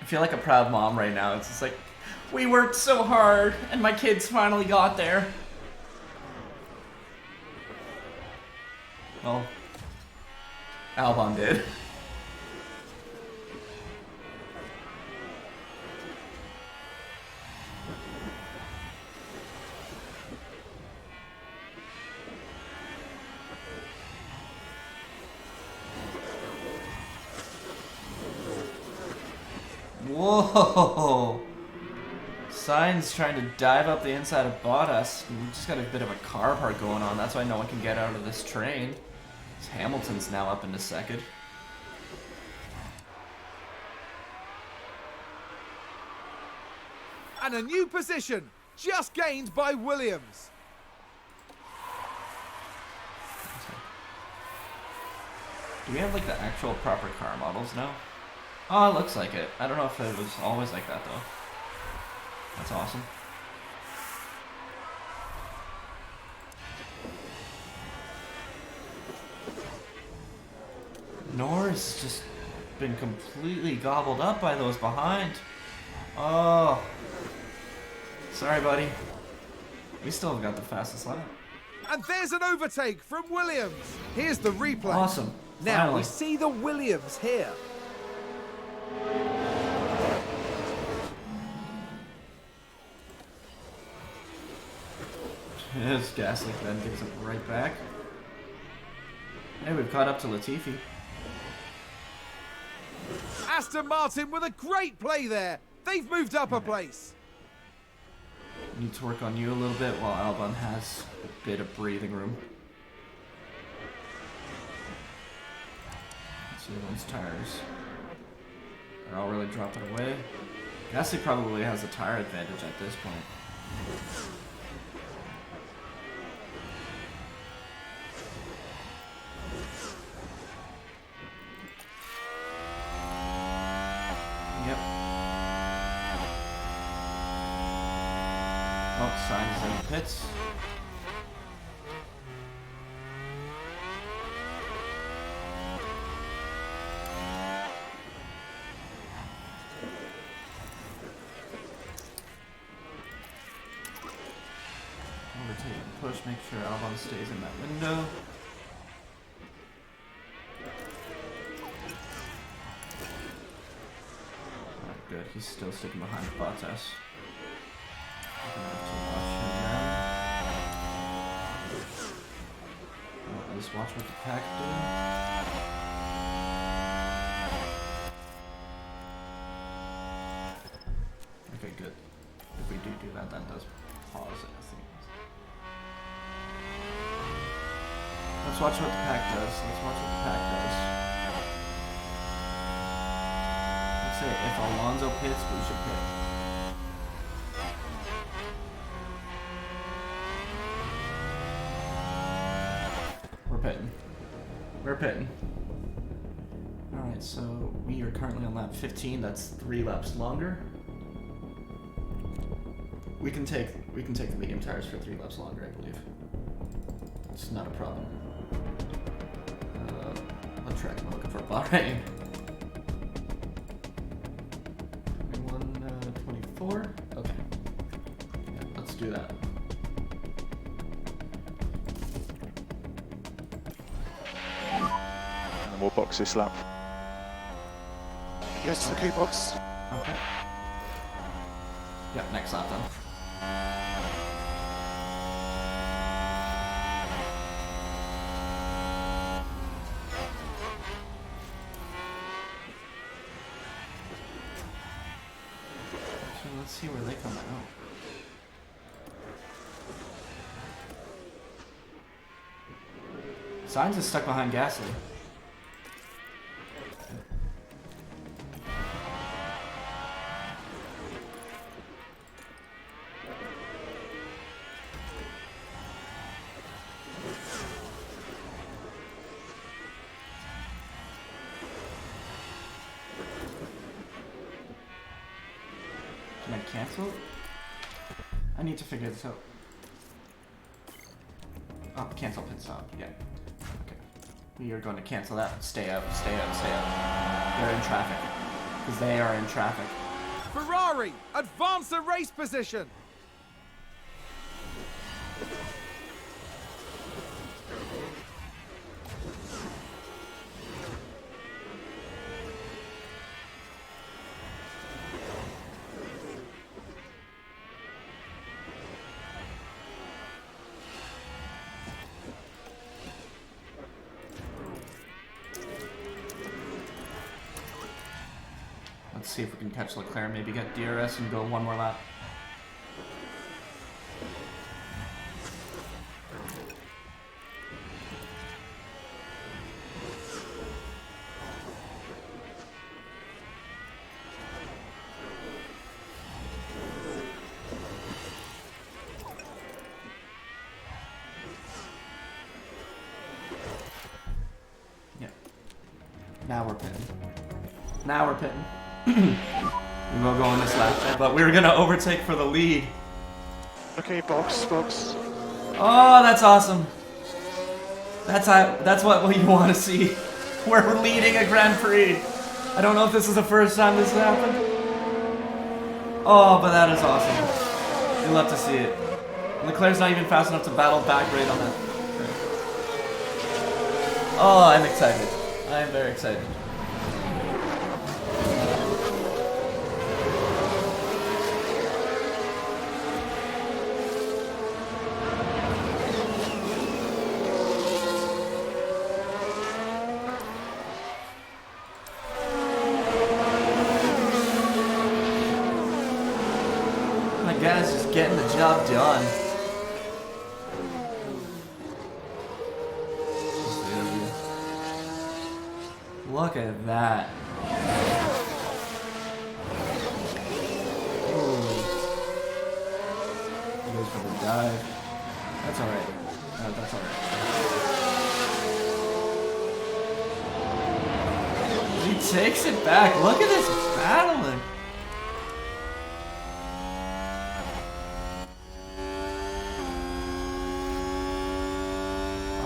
I feel like a proud mom right now. It's just like, we worked so hard, and my kids finally got there. Well, Albon did. Whoa! Sainz trying to dive up the inside of Bottas. We just got a bit of a car part going on. That's why no one can get out of this train. Hamilton's now up into second. And a new position, just gained by Williams. Do we have like the actual proper car models now? Oh, it looks like it. I don't know if it was always like that though. That's awesome. Norris just been completely gobbled up by those behind. Oh. Sorry, buddy. We still have got the fastest lap. And there's an overtake from Williams. Here's the replay. Awesome. Now Finally. we see the Williams here. His Gasly then gives it right back. Hey, we've caught up to Latifi. Aston Martin with a great play there. They've moved up a place. Need to work on you a little bit while Albon has a bit of breathing room. Let's see everyone's tires. They're all really dropping away. Gasly probably has a tire advantage at this point. Yep. Oh, Sainz in the pits. Overtake and push, make sure Albon stays in that window. Alright, good. He's still sticking behind Bottas. Let's watch what the pack do. Okay, good. If we do that, that does pause it, I think. Let's watch what the pack does. Let's watch what the pack does. Let's say if Alonso pits, we should pit. We're pitting. Alright, so we are currently on lap 15. That's 3 laps longer. We can take the medium tires for 3 laps longer, I believe. It's not a problem. What track am I looking for? Bahrain. 21, 24? Okay. Yeah, let's do that. And we'll box this lap. Yes, to the key box. Okay. Yep, next lap then. So let's see where they come out. Sainz is stuck behind Gasly. Can I cancel? I need to figure this out. Oh, cancel pit stop. Yeah. Okay. We are going to cancel that. Stay out, stay out, stay out. They're in traffic. Because they are in traffic. Ferrari advance the race position. Let's see if we can catch Leclerc, maybe get DRS and go one more lap. Now we're pitting. Now we're pitting. We will go on this lap, but we're gonna overtake for the lead. Okay, box. Oh, that's awesome. That's what you want to see. We're leading a Grand Prix. I don't know if this is the first time this has happened. Oh, but that is awesome. You love to see it. Leclerc's not even fast enough to battle back right on that. Oh, I'm excited. I am very excited. My guy's just getting the job done. Look at that. Ooh. He goes for the dive. That's alright. That's alright. He takes it back. Look at this battling.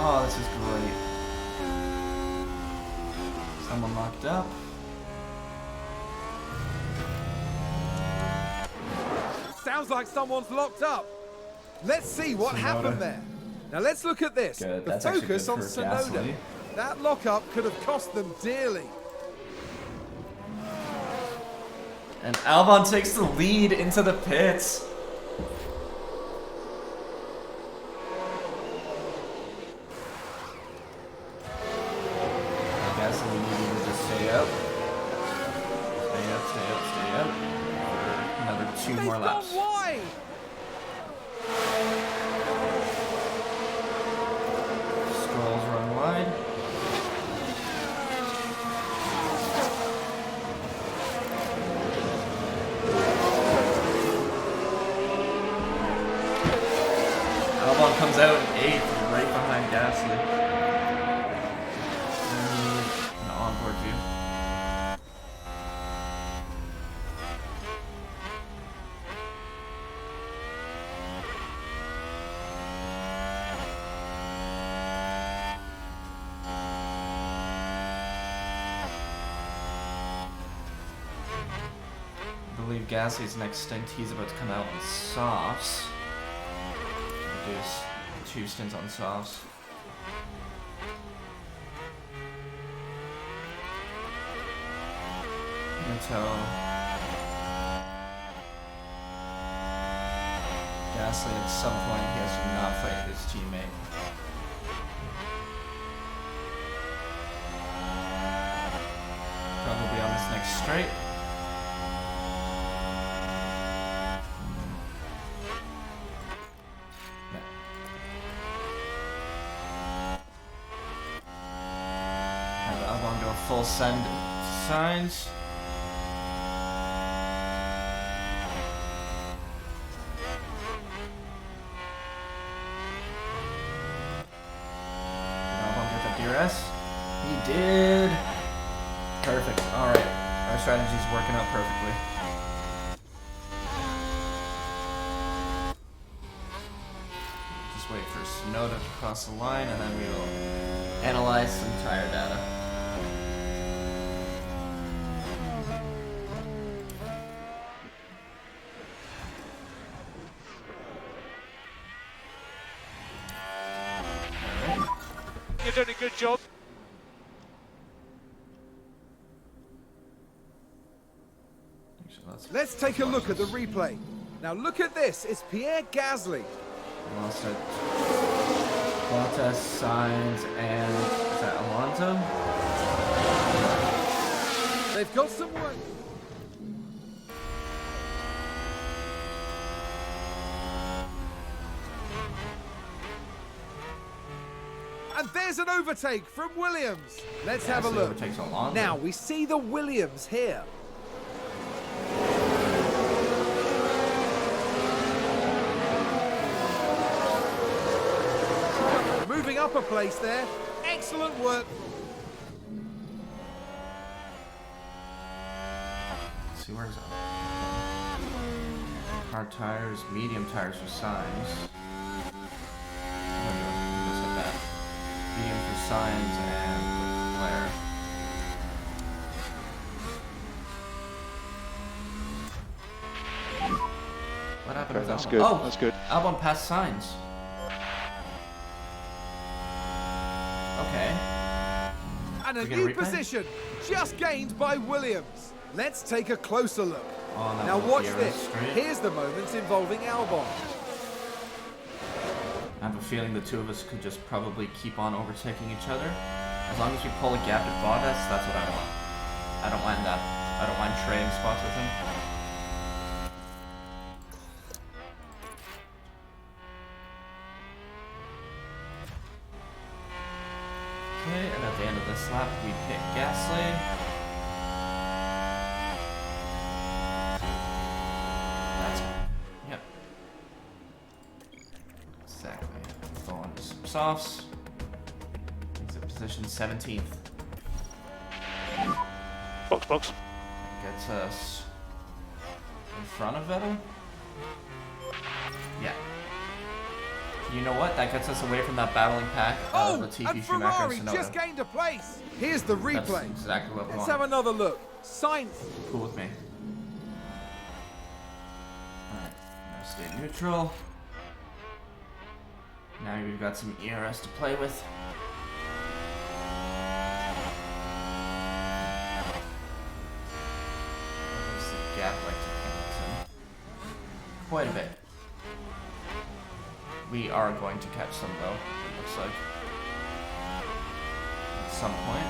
Oh, this is great. Someone locked up. Sounds like someone's locked up. Let's see what happened there. Now let's look at this. Good. The That's actually focus good on for Tsunoda. Gasly. That lockup could have cost them dearly. And Albon takes the lead into the pits. Gasly needed to just stay up. Stay up. For another 2 more laps. They've gone wide. Scrolls run wide. Albon comes out in 8th, right behind Gasly. An onboard view. I believe Gasly's next stint, he's about to come out on softs. Reduce 2 stints on softs. Until Gasly at some point he has to not fight his teammate. Probably on this next straight. Have Albon go full send signs. Did Albon get that DRS? He did. Perfect. Alright. Our strategy's working out perfectly. Just wait for Tsunoda to cross the line and then we will analyze some tire data. You're doing a good job. Let's take a look at the replay. Now look at this. It's Pierre Gasly. Lost it. Bottas, Sainz, and is that Alonso? They've got some work. There's an overtake from Williams. Let's have a Gasly look. overtakes Alonso. Now we see the Williams here. Moving up a place there. Excellent work. Let's see, where's that? Hard tires, medium tires for Sainz. Just like that. Medium for Sainz and Leclerc. What happened with That's Albon? good. Oh, That's good. Albon passed Sainz. Okay. And a We get a new replay? position, just gained by Williams. Let's take a closer look. Oh, that Now was watch DRS this. straight. Here's the moment involving Albon. I have a feeling the two of us could just probably keep on overtaking each other. As long as we pull a gap at Bottas, that's what I want. I don't mind that. I don't mind trading spots with him. Okay, and at the end of this lap, we pick Gasly. That's, yep. Exactly. Go on to some softs. Exit position 17th. Box. Gets us in front of Vettel. Yeah. You know what? That gets us away from that battling pack of Oh, Latifi, and Schumacher, Ferrari and just Tsunoda. gained a place. Here's the That's replay. exactly what we Let's want. have another look. Sainz. Cool with me. Alright, now stay neutral. Now we've got some ERS to play with. There's the gap like to Hamilton. Quite a bit. We are going to catch some though, it looks like. At some point.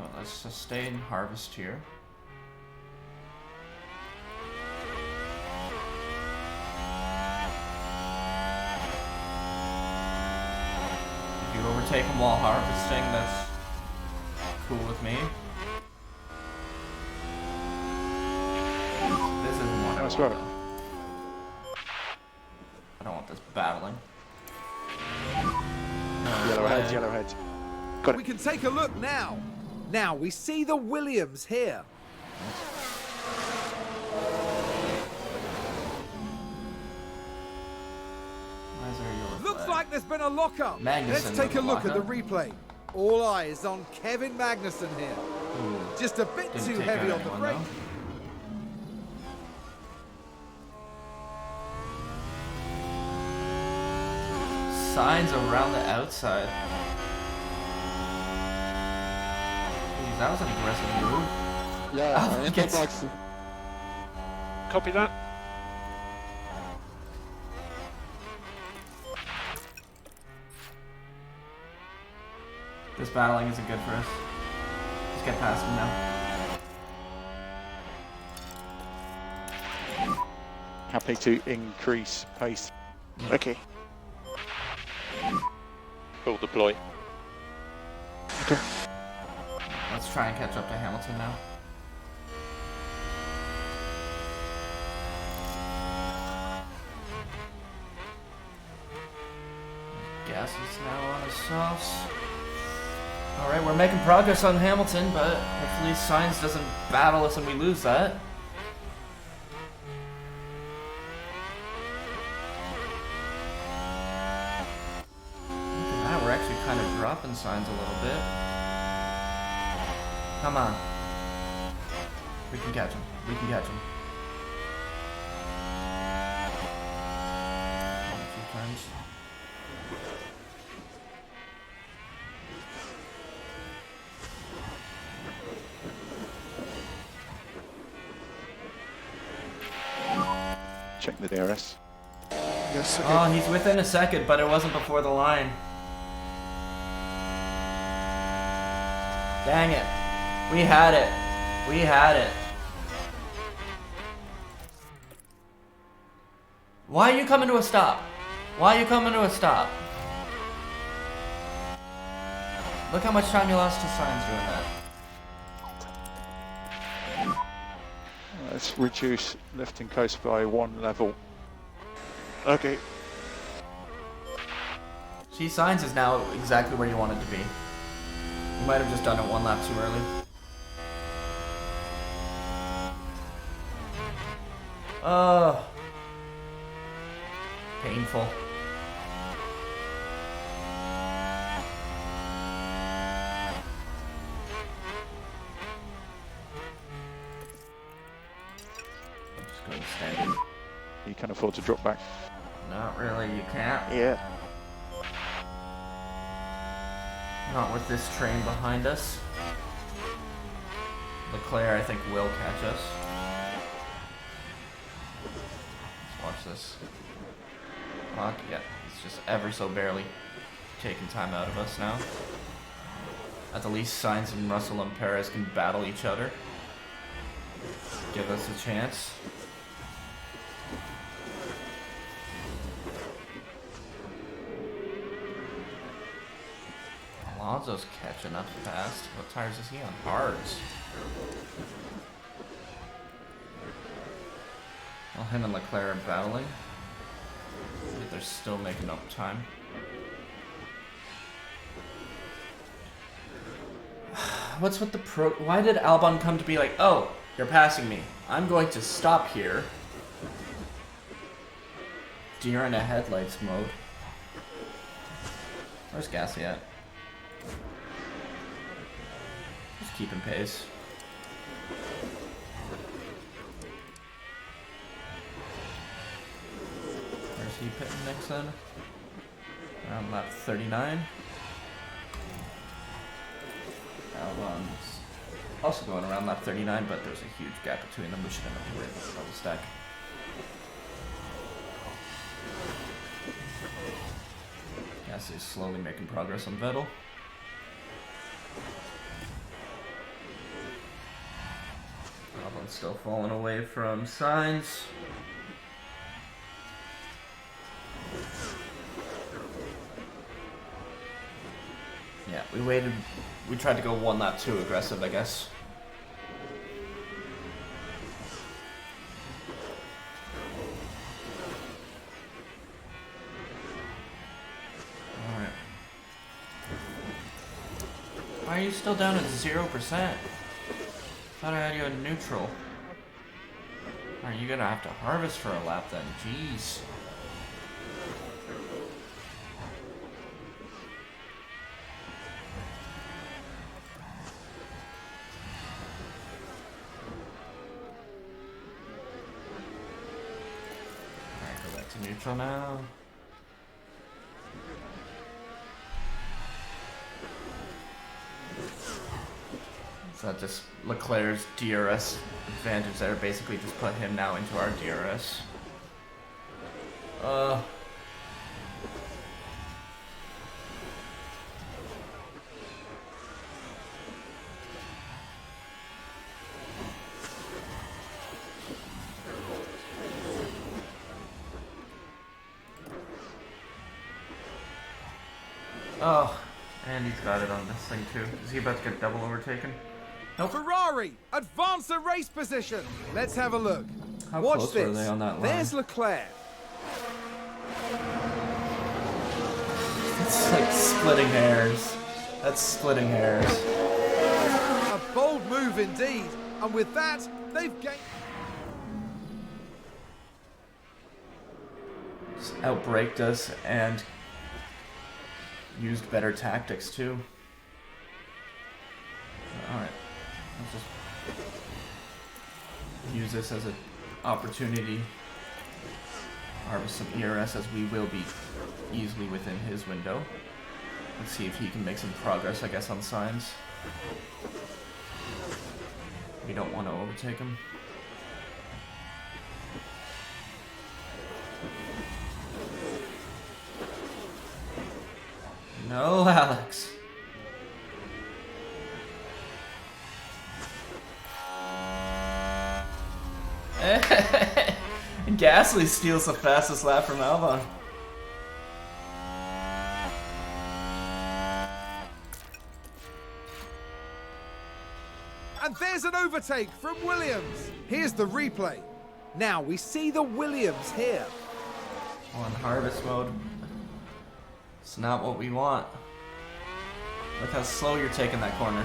Oh, let's just stay in harvest here. If you overtake them while harvesting, that's cool with me. This isn't one I Nice want, work. though. I don't want this battling. Yellow head, yellow head. Got We it. can take a look now. Now we see the Williams here. Why is there a yellow Looks flag? like there's been a lockup. Magnussen Let's take with a a look at the lockup. replay. All eyes on Kevin Magnussen here. Ooh. Just a bit Didn't too take heavy out on the anyone, brake. though. Signs around the outside. Jeez, that was an aggressive move. Ja, Ah, gets- Interboxen. Copy that. This battling isn't good for us. Just get past him now. Happy to increase pace. Okay. Full deploy. Let's try and catch up to Hamilton now. Gas is now on his softs. Alright, we're making progress on Hamilton, but hopefully Sainz doesn't battle us and we lose that. Look at that, we're actually kind of dropping Sainz a little bit. Come on. We can catch him. We can catch him. A few times. Check the DRS. Yes, okay. Oh, he's within a second, but it wasn't before the line. Dang it. We had it. We had it. Why are you coming to a stop? Why are you coming to a stop? Look how much time you lost to Sainz doing that. Let's reduce lifting coast by 1 level. Okay. See, Sainz is now exactly where you want it to be. You might have just done it 1 lap too early. Painful. I'm just going to stand in. You can afford to drop back. Not really, you can't. Yeah. Not with this train behind us. Leclerc, I think, will catch us. Let's watch this. Fuck, yeah, it's just ever so barely taking time out of us now. At the least, Sainz and Russell and Perez can battle each other. Give us a chance. Alonso's catching up fast. What tires is he on? Hards. Well, him and Leclerc are battling. But they're still making up time. What's with the pro? Why did Albon come to be like, oh, you're passing me. I'm going to stop here. Deer in a headlights mode. Where's Gasly at? Just keeping pace. Where's he pitting next then? Around lap 39. Albon's also going around lap 39, but there's a huge gap between them. We shouldn't have to worry about the double stack. Gasly's slowly making progress on Vettel. Albon's still falling away from Sainz. Yeah, we waited. We tried to go 1 lap too aggressive, I guess. Alright. Why are you still down at 0%? Thought I had you in neutral. Are you gonna have to harvest for a lap then? Jeez. Neutral now. So that just Leclerc's DRS advantage there. Basically just put him now into our DRS. Oh, and he's got it on this thing too. Is he about to get double overtaken? Nope. Ferrari advance the race position. Let's have a look. How Watch close this. were they on that line? There's Leclerc. It's like splitting hairs. That's splitting hairs. A bold move indeed. And with that, they've gained. Just outbraked us and used better tactics too. Alright. Let's just use this as an opportunity. Harvest some ERS as we will be easily within his window. Let's see if he can make some progress, I guess, on Sainz. We don't want to overtake him. No, Alex. Gasly steals the fastest lap from Albon. And there's an overtake from Williams. Here's the replay. Now we see the Williams here. On harvest mode. It's not what we want. Look how slow you're taking that corner.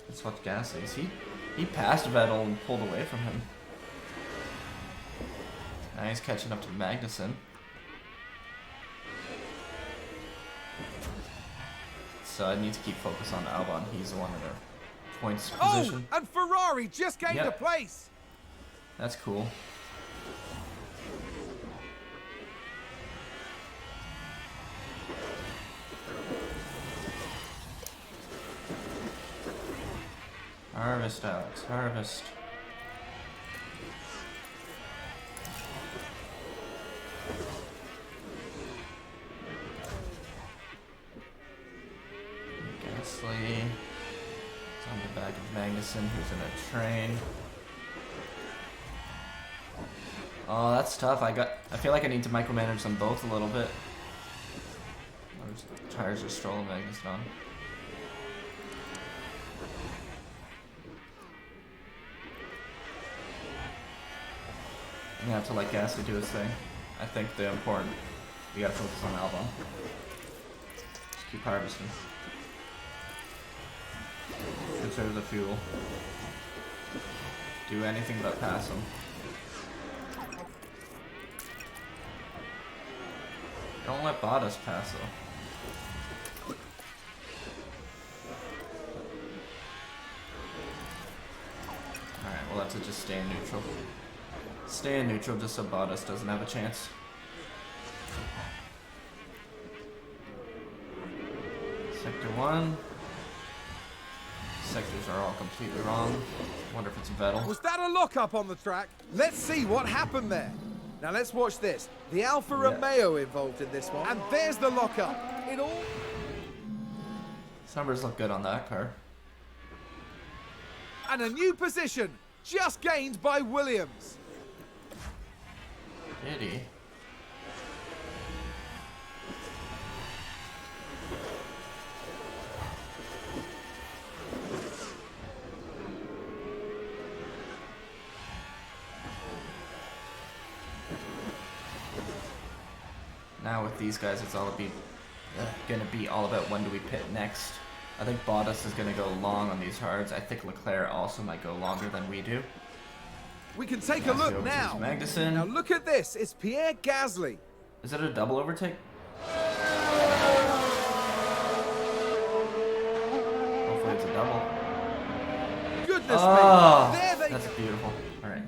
Let's watch Gasly. He passed Vettel and pulled away from him. Now he's catching up to Magnussen. So I need to keep focus on Albon. He's the one in the points position. Oh, and Ferrari just gained a place. That's cool. Harvest, Alex. Harvest. Gasly. It's on the back of Magnussen, who's in a train. Oh, that's tough. I feel like I need to micromanage them both a little bit. Those tires are strolling Magnussen on. I'm gonna have to let Gasly do his thing. I think they're important. We gotta focus on Albon. Just keep harvesting. Conserve the fuel. Do anything but pass him. Don't let Bottas pass though. Alright, we'll have to just stay in neutral. Stay in neutral just so Bottas doesn't have a chance. Sector 1. Sectors are all completely wrong. Wonder if it's Vettel. Was that a lockup on the track? Let's see what happened there. Now let's watch this. The Alfa Romeo involved in this one. And there's the lockup. It all... Numbers look good on that car. And a new position just gained by Williams. Did he? Now with these guys, it's gonna be all about when do we pit next. I think Bottas is gonna go long on these hards. I think Leclerc also might go longer than we do. We can take a look now. Magnussen. Now look at this. It's Pierre Gasly. Is it a double overtake? Hopefully it's a double. Goodness Oh, me. There they that's beautiful. All right.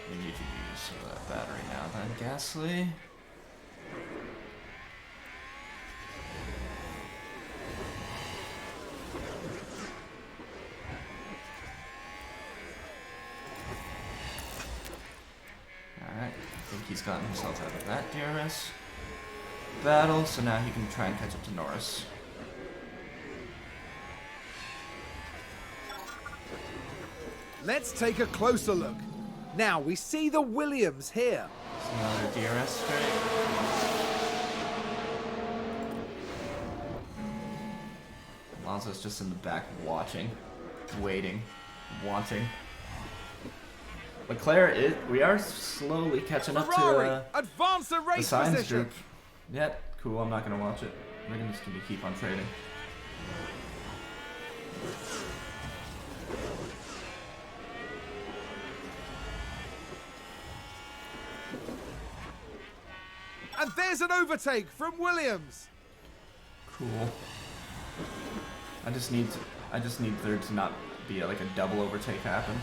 We need to use that battery now then, Gasly. Alright, I think he's gotten himself out of that DRS battle, so now he can try and catch up to Norris. Let's take a closer look. Now we see the Williams here. It's another DRS straight. Alonso's just in the back watching, waiting, wanting. Leclerc, we are slowly catching up to advance the the race Sainz position. group. Yep, cool, I'm not going to watch it. We're just going to keep on trading. And there's an overtake from Williams. Cool. I just need there to not be like a double overtake happen.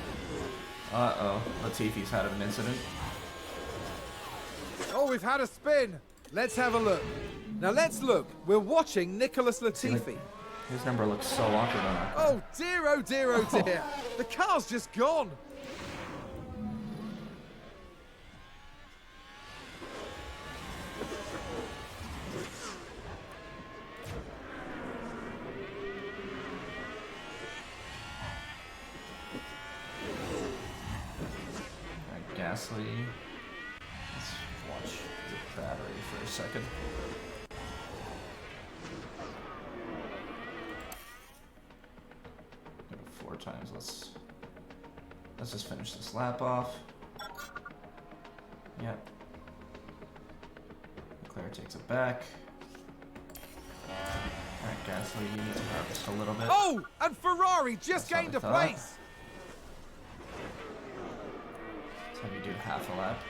Uh-oh, Latifi's had an incident. Oh, we've had a spin. Let's have a look. Now let's look. We're watching Nicholas Latifi. His number looks so awkward on that car. Oh dear, oh dear, oh dear. The car's just gone. Gasly. watch the battery for a second. Go 4 times. Let's just finish this lap off. Yep. Leclerc takes it back. Alright, Gasly, you need to harvest a little bit. Oh, and Ferrari just That's what gained I a thought. place. Let's have you do half a lap.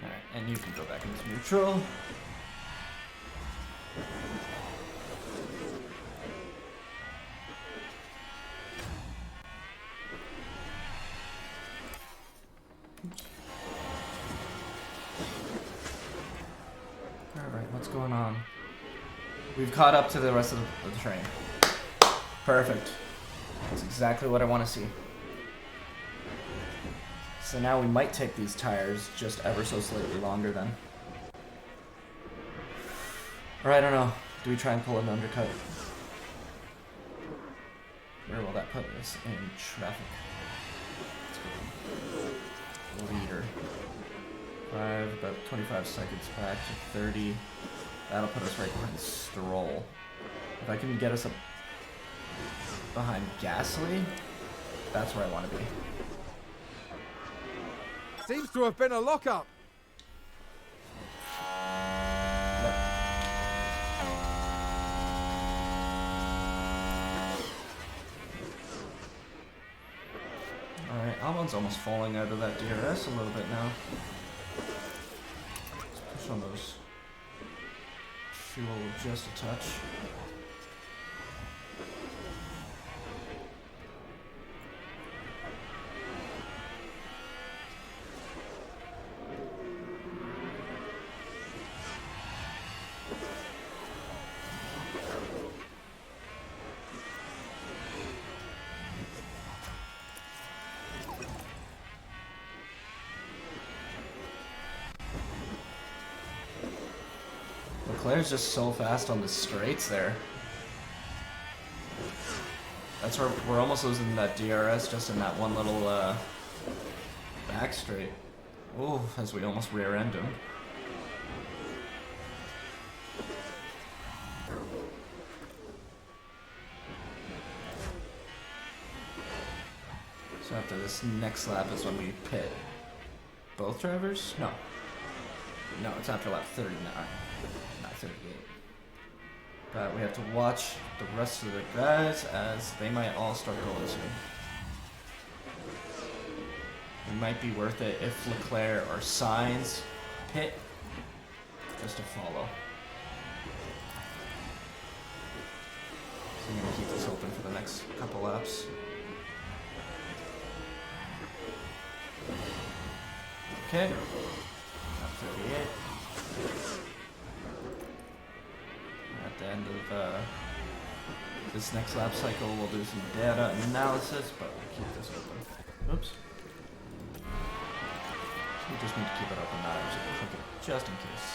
Alright, and you can go back into neutral. Alright, what's going on? We've caught up to the rest of the train. Perfect. That's exactly what I want to see. So now we might take these tires just ever so slightly longer then. Or I don't know. Do we try and pull an undercut? Where will that put us in traffic? Let's go. Leader. 5, about 25 seconds back to 30. That'll put us right behind Stroll. If I can get us up behind Gasly, that's where I want to be. Seems to have been a lockup. Alright, Albon's almost falling out of that DRS a little bit now. Let's push on those fuel just a touch. Leclerc's just so fast on the straights there. That's where we're almost losing that DRS just in that one little back straight. Oh, as we almost rear end him. So after this next lap is when we pit. Both drivers? No. No, it's after lap 39. Not 38. But we have to watch the rest of the guys as they might all start going soon. It might be worth it if Leclerc or Sainz pit just to follow. So I'm going to keep this open for the next couple laps. Okay. Lap 38. At the end of this next lap cycle, we'll do some data analysis, but we'll keep this open. Oops. So we just need to keep it open now, just in case.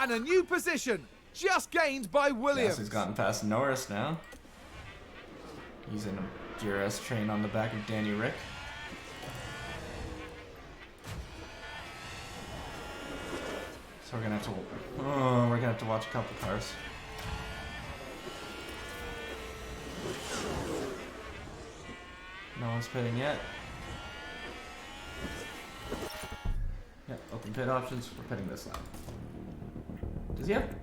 And a new position, just gained by Williams. Yes, he's gotten past Norris now. He's in a DRS train on the back of Danny Rick. So we're gonna have to watch a couple cars. No one's pitting yet. Yep, open pit options. We're pitting this lap. Does he have?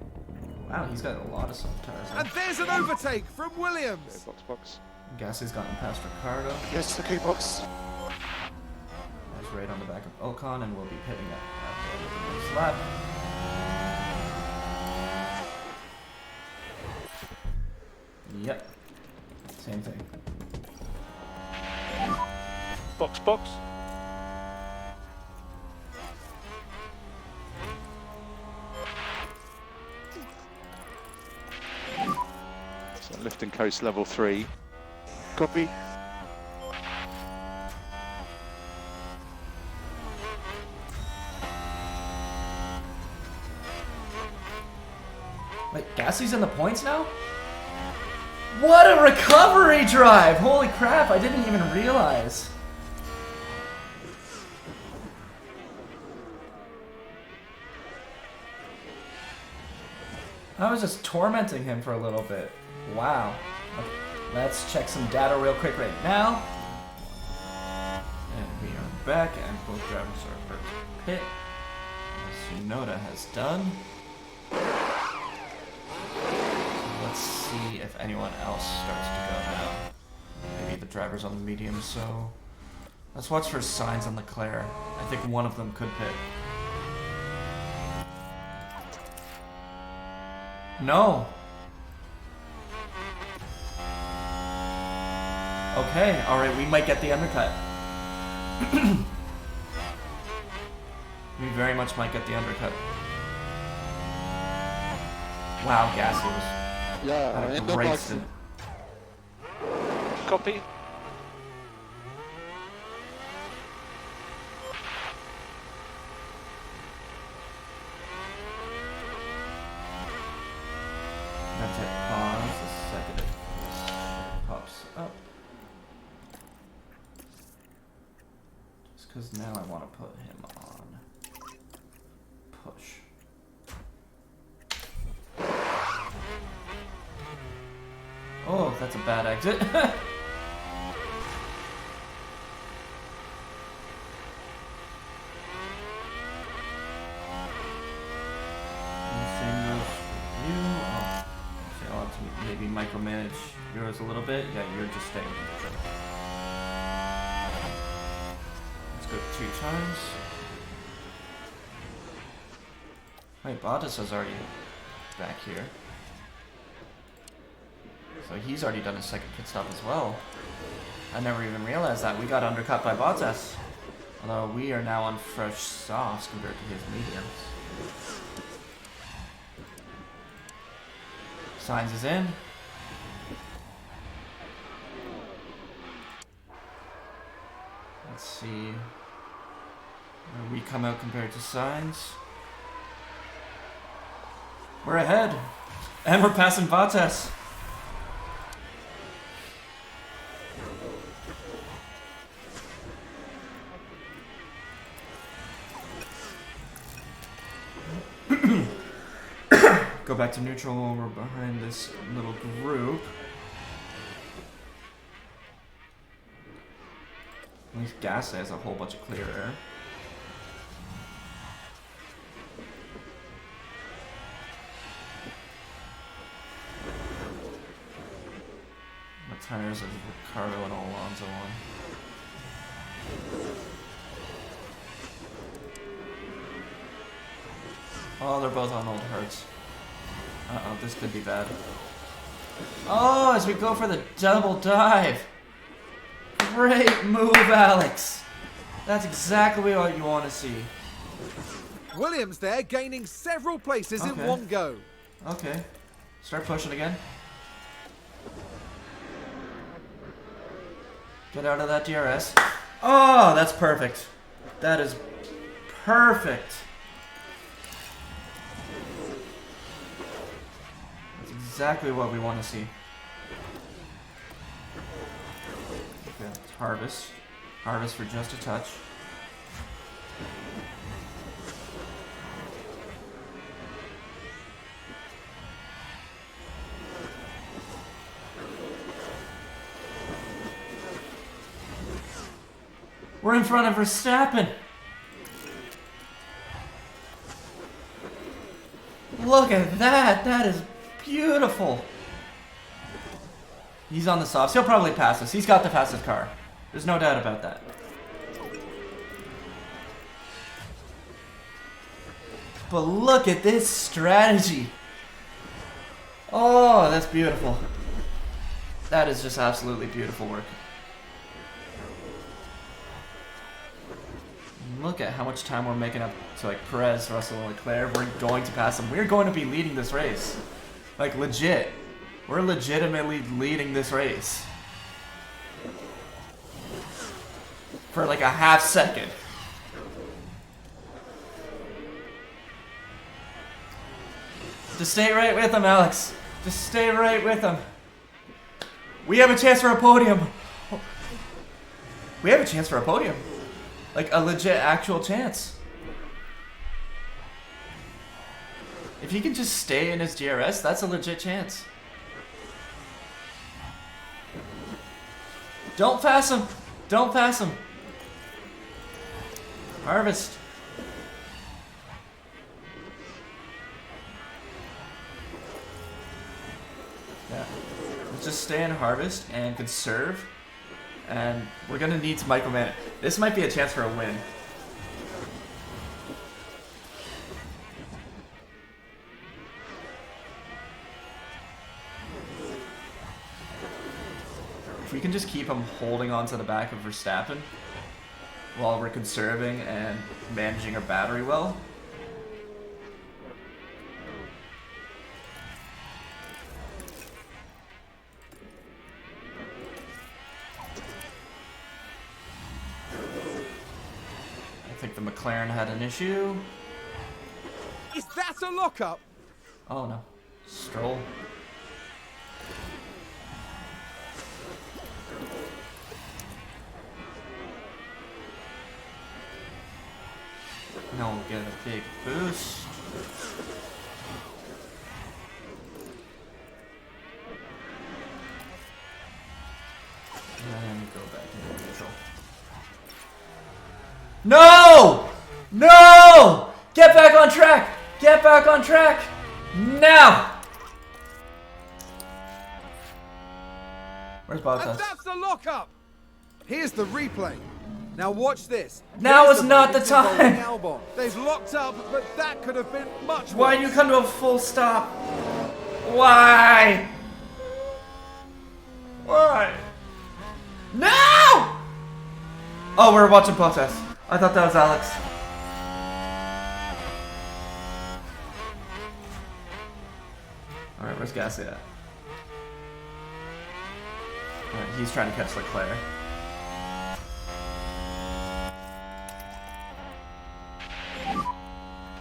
Wow, he's got a lot of soft tires. And there's an overtake from Williams. Yeah, box. Gasly's gotten past Ricardo. Yes, the key box. He's right on the back of Ocon, and we'll be pitting at the end of this lap. Yep. Same thing. Box. So lift and coast level 3. Copy. Wait, Gasly's in the points now? What a recovery drive! Holy crap, I didn't even realize. I was just tormenting him for a little bit. Wow. Okay, let's check some data real quick right now. And we are back, and both drivers are first pit. As Tsunoda has done. Let's see if anyone else starts to go now. Maybe the drivers on the medium, so... Let's watch for signs on Leclerc. I think one of them could pit. No. Okay, alright, we might get the undercut. We very much might get the undercut. Wow, Gasly was Yeah, had a great stint. Copy. That's it. Pause a second. It pops up. Just because now I want to put him on push. Oh, that's a bad exit. Maybe micromanage yours a little bit. Yeah, you're just staying in the middle. Let's go 2 times. Wait, Bottas is already back here. So he's already done his second pit stop as well. I never even realized that. We got undercut by Bottas. Although we are now on fresh softs compared to his mediums. Sainz is in. Let's see where we come out compared to Sainz. We're ahead. And we're passing Bottas. Go back to neutral while we're behind this little group. At least Gasly has a whole bunch of clear air. The tires of Ricardo and Alonso on. Oh, they're both on old Hertz. Uh-oh, this could be bad. Oh, as we go for the double dive. Great move, Alex. That's exactly what you want to see. Williams there gaining several places in one go. Okay. Start pushing again. Get out of that DRS. Oh, that's perfect. That is perfect. Exactly what we want to see. Okay, let's harvest. Harvest for just a touch. We're in front of Verstappen. Look at that. That is beautiful. He's on the softs. He'll probably pass us. He's got the fastest car. There's no doubt about that. But look at this strategy. Oh, that's beautiful. That is just absolutely beautiful work. Look at how much time we're making up to like Perez, Russell, and Leclerc. We're going to pass them. We're going to be leading this race. Like legit. We're legitimately leading this race. For like a half second. Just stay right with him, Alex. Just stay right with him. We have a chance for a podium. We have a chance for a podium. Like a legit actual chance. If he can just stay in his DRS, that's a legit chance. Don't pass him. Don't pass him. Harvest. Yeah. Let's just stay in harvest and conserve. And we're gonna need to micromanage. This might be a chance for a win. If we can just keep him holding on to the back of Verstappen while we're conserving and managing our battery well. I think the McLaren had an issue. Is that a lockup? Oh no. Stroll. Now we'll get a big boost. And go back into neutral. No! No! Get back on track! Get back on track! Now! Where's And Bottas? that's the lockup. Here's the replay. Now watch this. Now Here's is the not the moment involving time. Albon. They've locked up, but that could have been much worse. Why do you come to a full stop? Why? Why? No! Oh, we're watching Bottas. I thought that was Alex. Alright, where's Gasly at? Alright, he's trying to catch Leclerc.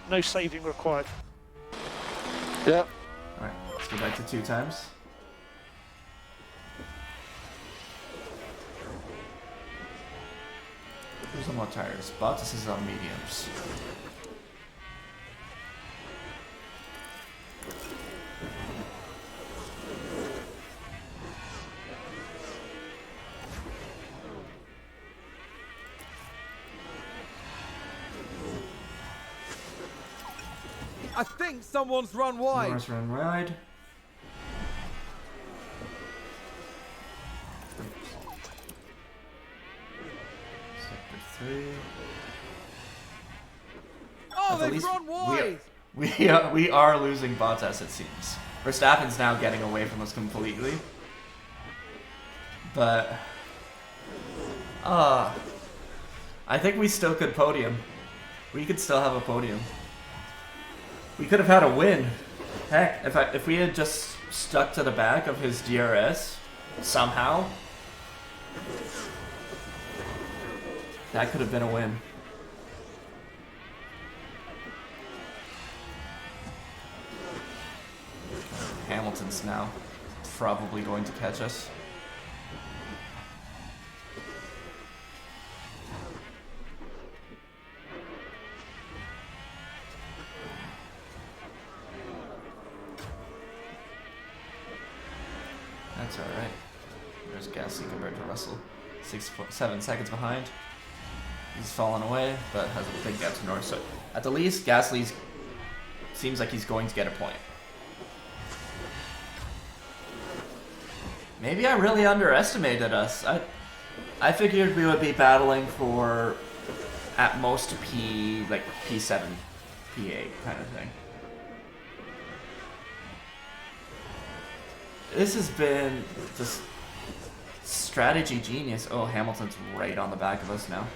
No saving required. Yeah. Alright, let's go back to 2 times. Who's on what tires? Bottas is on mediums. I think someone's run wide. Norris run wide. Sector 3. Oh, At they've least run wide. We are losing Bottas, it seems. Verstappen's now getting away from us completely. But I think we still could podium. We could still have a podium. We could have had a win. Heck, if we had just stuck to the back of his DRS somehow, that could have been a win. Hamilton's now probably going to catch us. That's alright. There's Gasly compared to Russell. 7 seconds behind. He's fallen away, but has a big gap to Norris. So at the least, Gasly's seems like he's going to get a point. Maybe I really underestimated us. I figured we would be battling for at most P7, P8 kind of thing. This has been just strategy genius. Oh, Hamilton's right on the back of us now.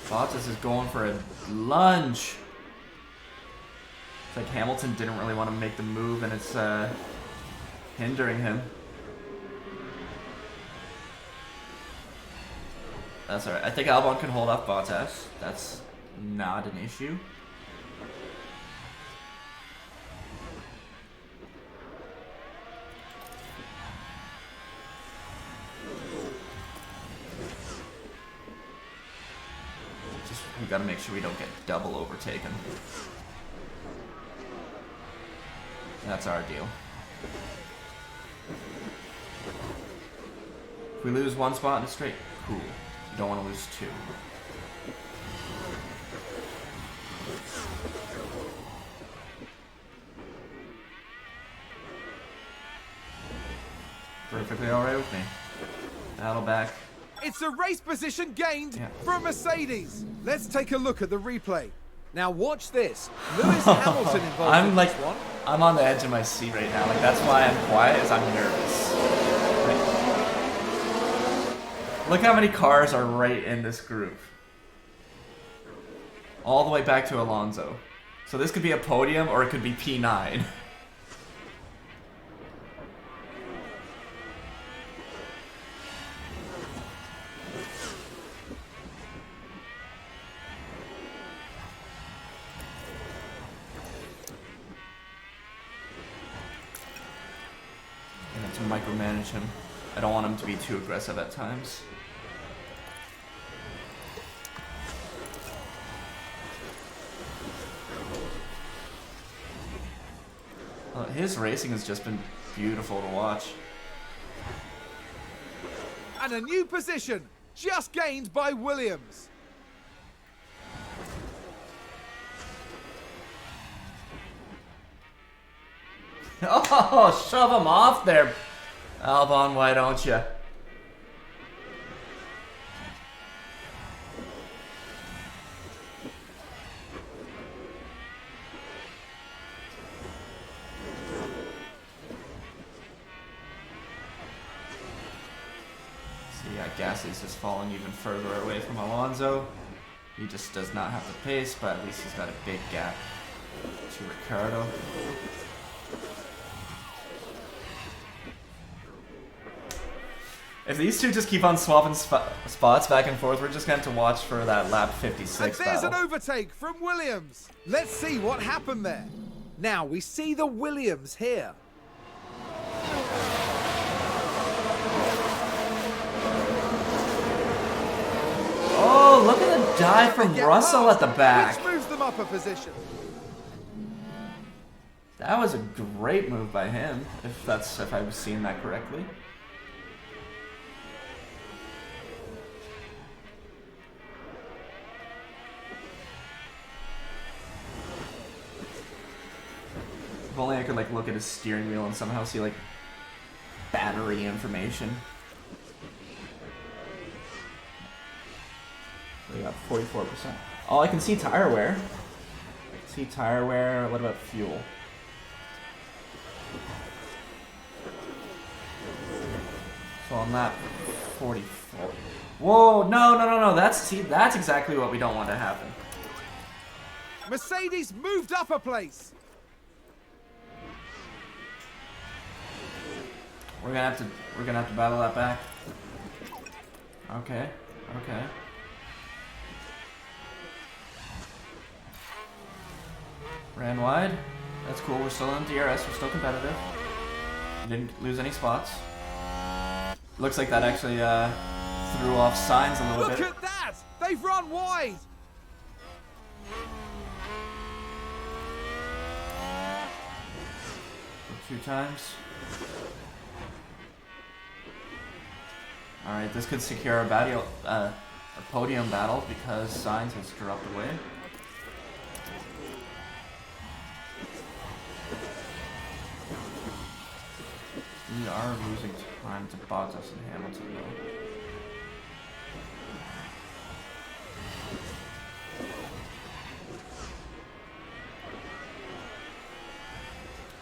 Bottas is going for a lunge. It's like Hamilton didn't really want to make the move, and it's hindering him. That's alright. I think Albon can hold off Bottas. That's not an issue. Just, we gotta make sure we don't get double overtaken. That's our deal. If we lose one spot in a straight, cool. You don't want to lose two. Perfectly alright with me. Battle back. It's a race position gained Yeah. from Mercedes. Let's take a look at the replay. Now watch this. Lewis Hamilton involved I'm in like, this one. I'm on the edge of my seat right now. Like, that's why I'm quiet, is I'm nervous. Like, look how many cars are right in this group. All the way back to Alonso. So this could be a podium or it could be P9. To micromanage him. I don't want him to be too aggressive at times. His racing has just been beautiful to watch. And a new position just gained by Williams. Oh, shove him off there, Albon, why don't you? See, yeah, Gasly's just falling even further away from Alonso. He just does not have the pace, but at least he's got a big gap to Ricciardo. If these two just keep on swapping spots back and forth, we're just going to have to watch for that lap 56 And there's battle. an overtake from Williams. Let's see what happened there. Now we see the Williams here. Oh, look at the dive from They get Russell at past, the back. which moves them up a position. That was a great move by him, if I was seeing that correctly. If only I could like look at his steering wheel and somehow see like battery information. We got 44%. Oh, I can see tire wear. I can see tire wear. What about fuel? So on lap 44. Whoa! No! That's exactly what we don't want to happen. Mercedes moved up a place. We're gonna have to battle that back. Okay. Ran wide. That's cool. We're still in DRS. We're still competitive. We didn't lose any spots. Looks like that actually threw off signs a little Look bit. at that! They've run wide. 2 times. Alright, this could secure a podium battle because Sainz has dropped away. We are losing time to Bottas and Hamilton though.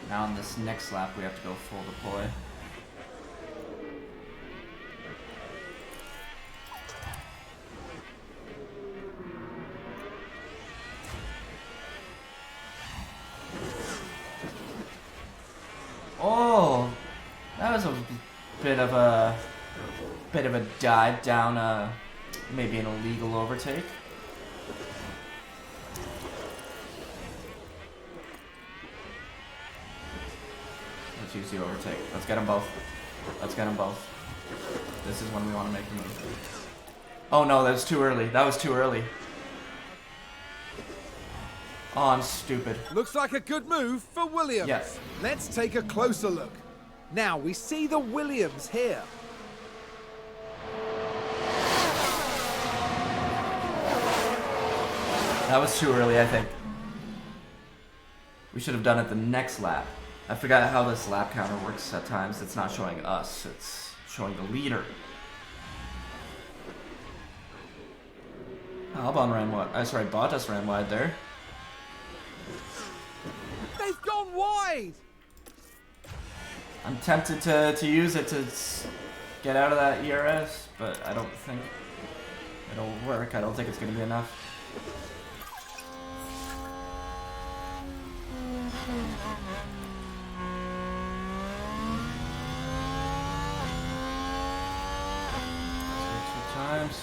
Now on this next lap we have to go full deploy. bit of a dive down maybe an illegal overtake. Let's use the overtake. Let's get them both. Let's get them both. This is when we want to make the move. Oh no, that was too early. That was too early. Oh, I'm stupid. Looks like a good move for Williams. Yes. Let's take a closer look. Now we see the Williams here. That was too early, I think. We should have done it the next lap. I forgot how this lap counter works at times. It's not showing us, it's showing the leader. Albon ran wide. Sorry, Bottas ran wide there. They've gone wide! I'm tempted to use it to get out of that ERS, but I don't think it'll work. I don't think it's going to be enough. Two times.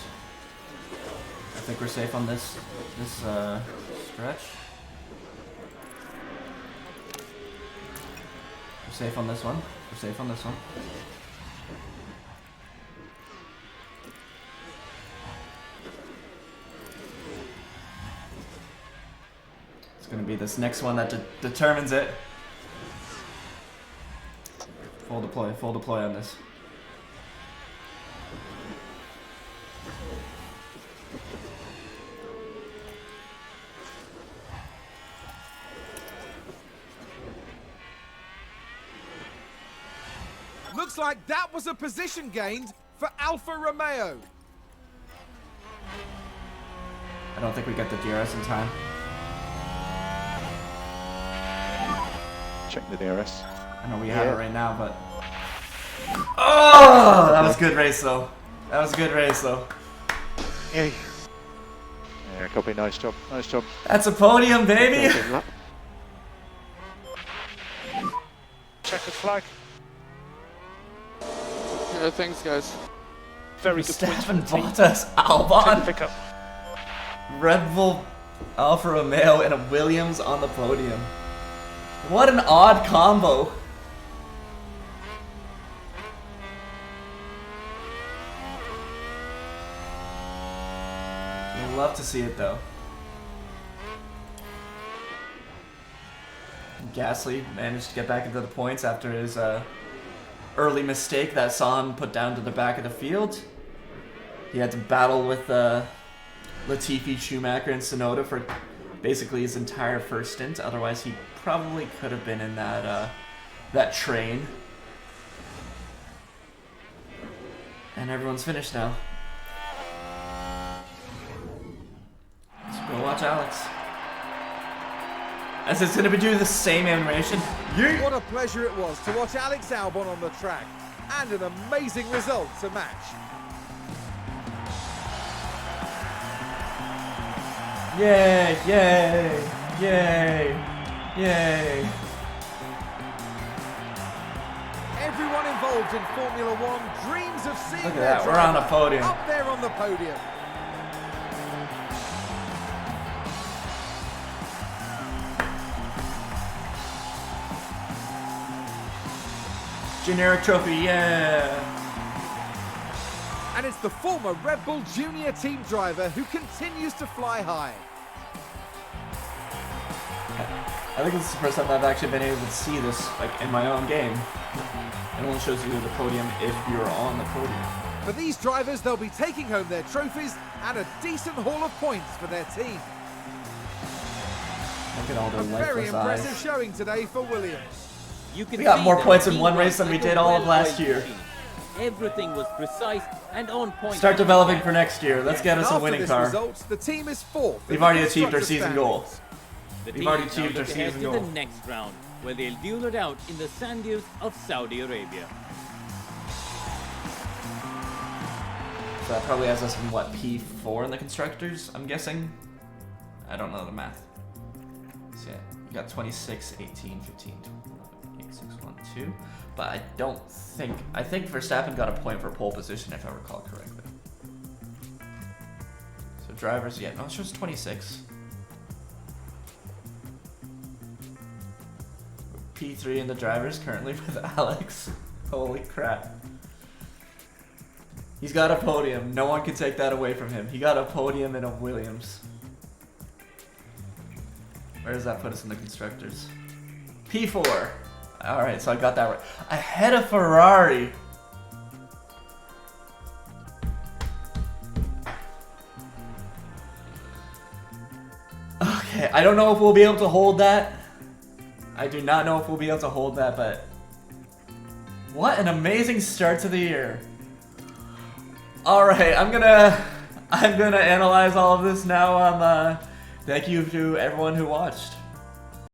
I think we're safe on this stretch. We're safe on this one. We're safe on this one. It's gonna be this next one that determines it. Full deploy on this. Looks like that was a position gained for Alfa Romeo. I don't think we get the DRS in time. Check the DRS. I know we have it right now, but... Oh! That was a good race, though. That was a good race, though. Yay. Yeah, copy. Nice job. Nice job. That's a podium, baby! Checkered flag. Yeah, thanks, guys. Very good points for Stefan the team. Bottas, Take Albon, the pickup. Red Bull, Alfa Romeo, and a Williams on the podium. What an odd combo. You'd love to see it, though. Gasly managed to get back into the points after his early mistake that saw him put down to the back of the field. He had to battle with Latifi, Schumacher, and Tsunoda for basically his entire first stint. Otherwise, he probably could have been in that train. And everyone's finished now. Let's go watch Alex. As it's going to be doing the same animation. What a pleasure it was to watch Alex Albon on the track, and an amazing result to match. Yay, yay, yay, yay. Everyone involved in Formula One dreams of seeing Look at their that, we're on a driver podium. up there on the podium. Generic trophy, yeah. And it's the former Red Bull Junior team driver who continues to fly high. I think this is the first time I've actually been able to see this like in my own game. It only shows you the podium if you're on the podium. For these drivers, they'll be taking home their trophies and a decent haul of points for their team. Look at all A their very lifeless impressive eyes. showing today for Williams. You can We got see more that points the in team one was race than we like a did all of last well-oiled year. machine. Everything was precise and on point. Start developing for next year. Let's get us a After winning this car. result, the team is fourth. in We've the already achieved our constructors' season standings. goal. The We've team already now achieved our look ahead season to goal. the next round, where they'll duel it out in the sand dunes of Saudi Arabia. So that probably has us in what, P4 in the constructors, I'm guessing? I don't know the math. So yeah, we got 26, 18, 15, 11, 8, 6-1-2. But I don't think... I think Verstappen got a point for pole position, if I recall correctly. So drivers, yeah, no, it's just 26. P3 in the drivers currently with Alex. Holy crap. He's got a podium. No one can take that away from him. He got a podium in a Williams. Where does that put us in the constructors? P4. Alright, so I got that right. Ahead of Ferrari. Okay, I don't know if we'll be able to hold that. I do not know if we'll be able to hold that, but what an amazing start to the year. Alright, I'm gonna analyze all of this now. Thank you to everyone who watched.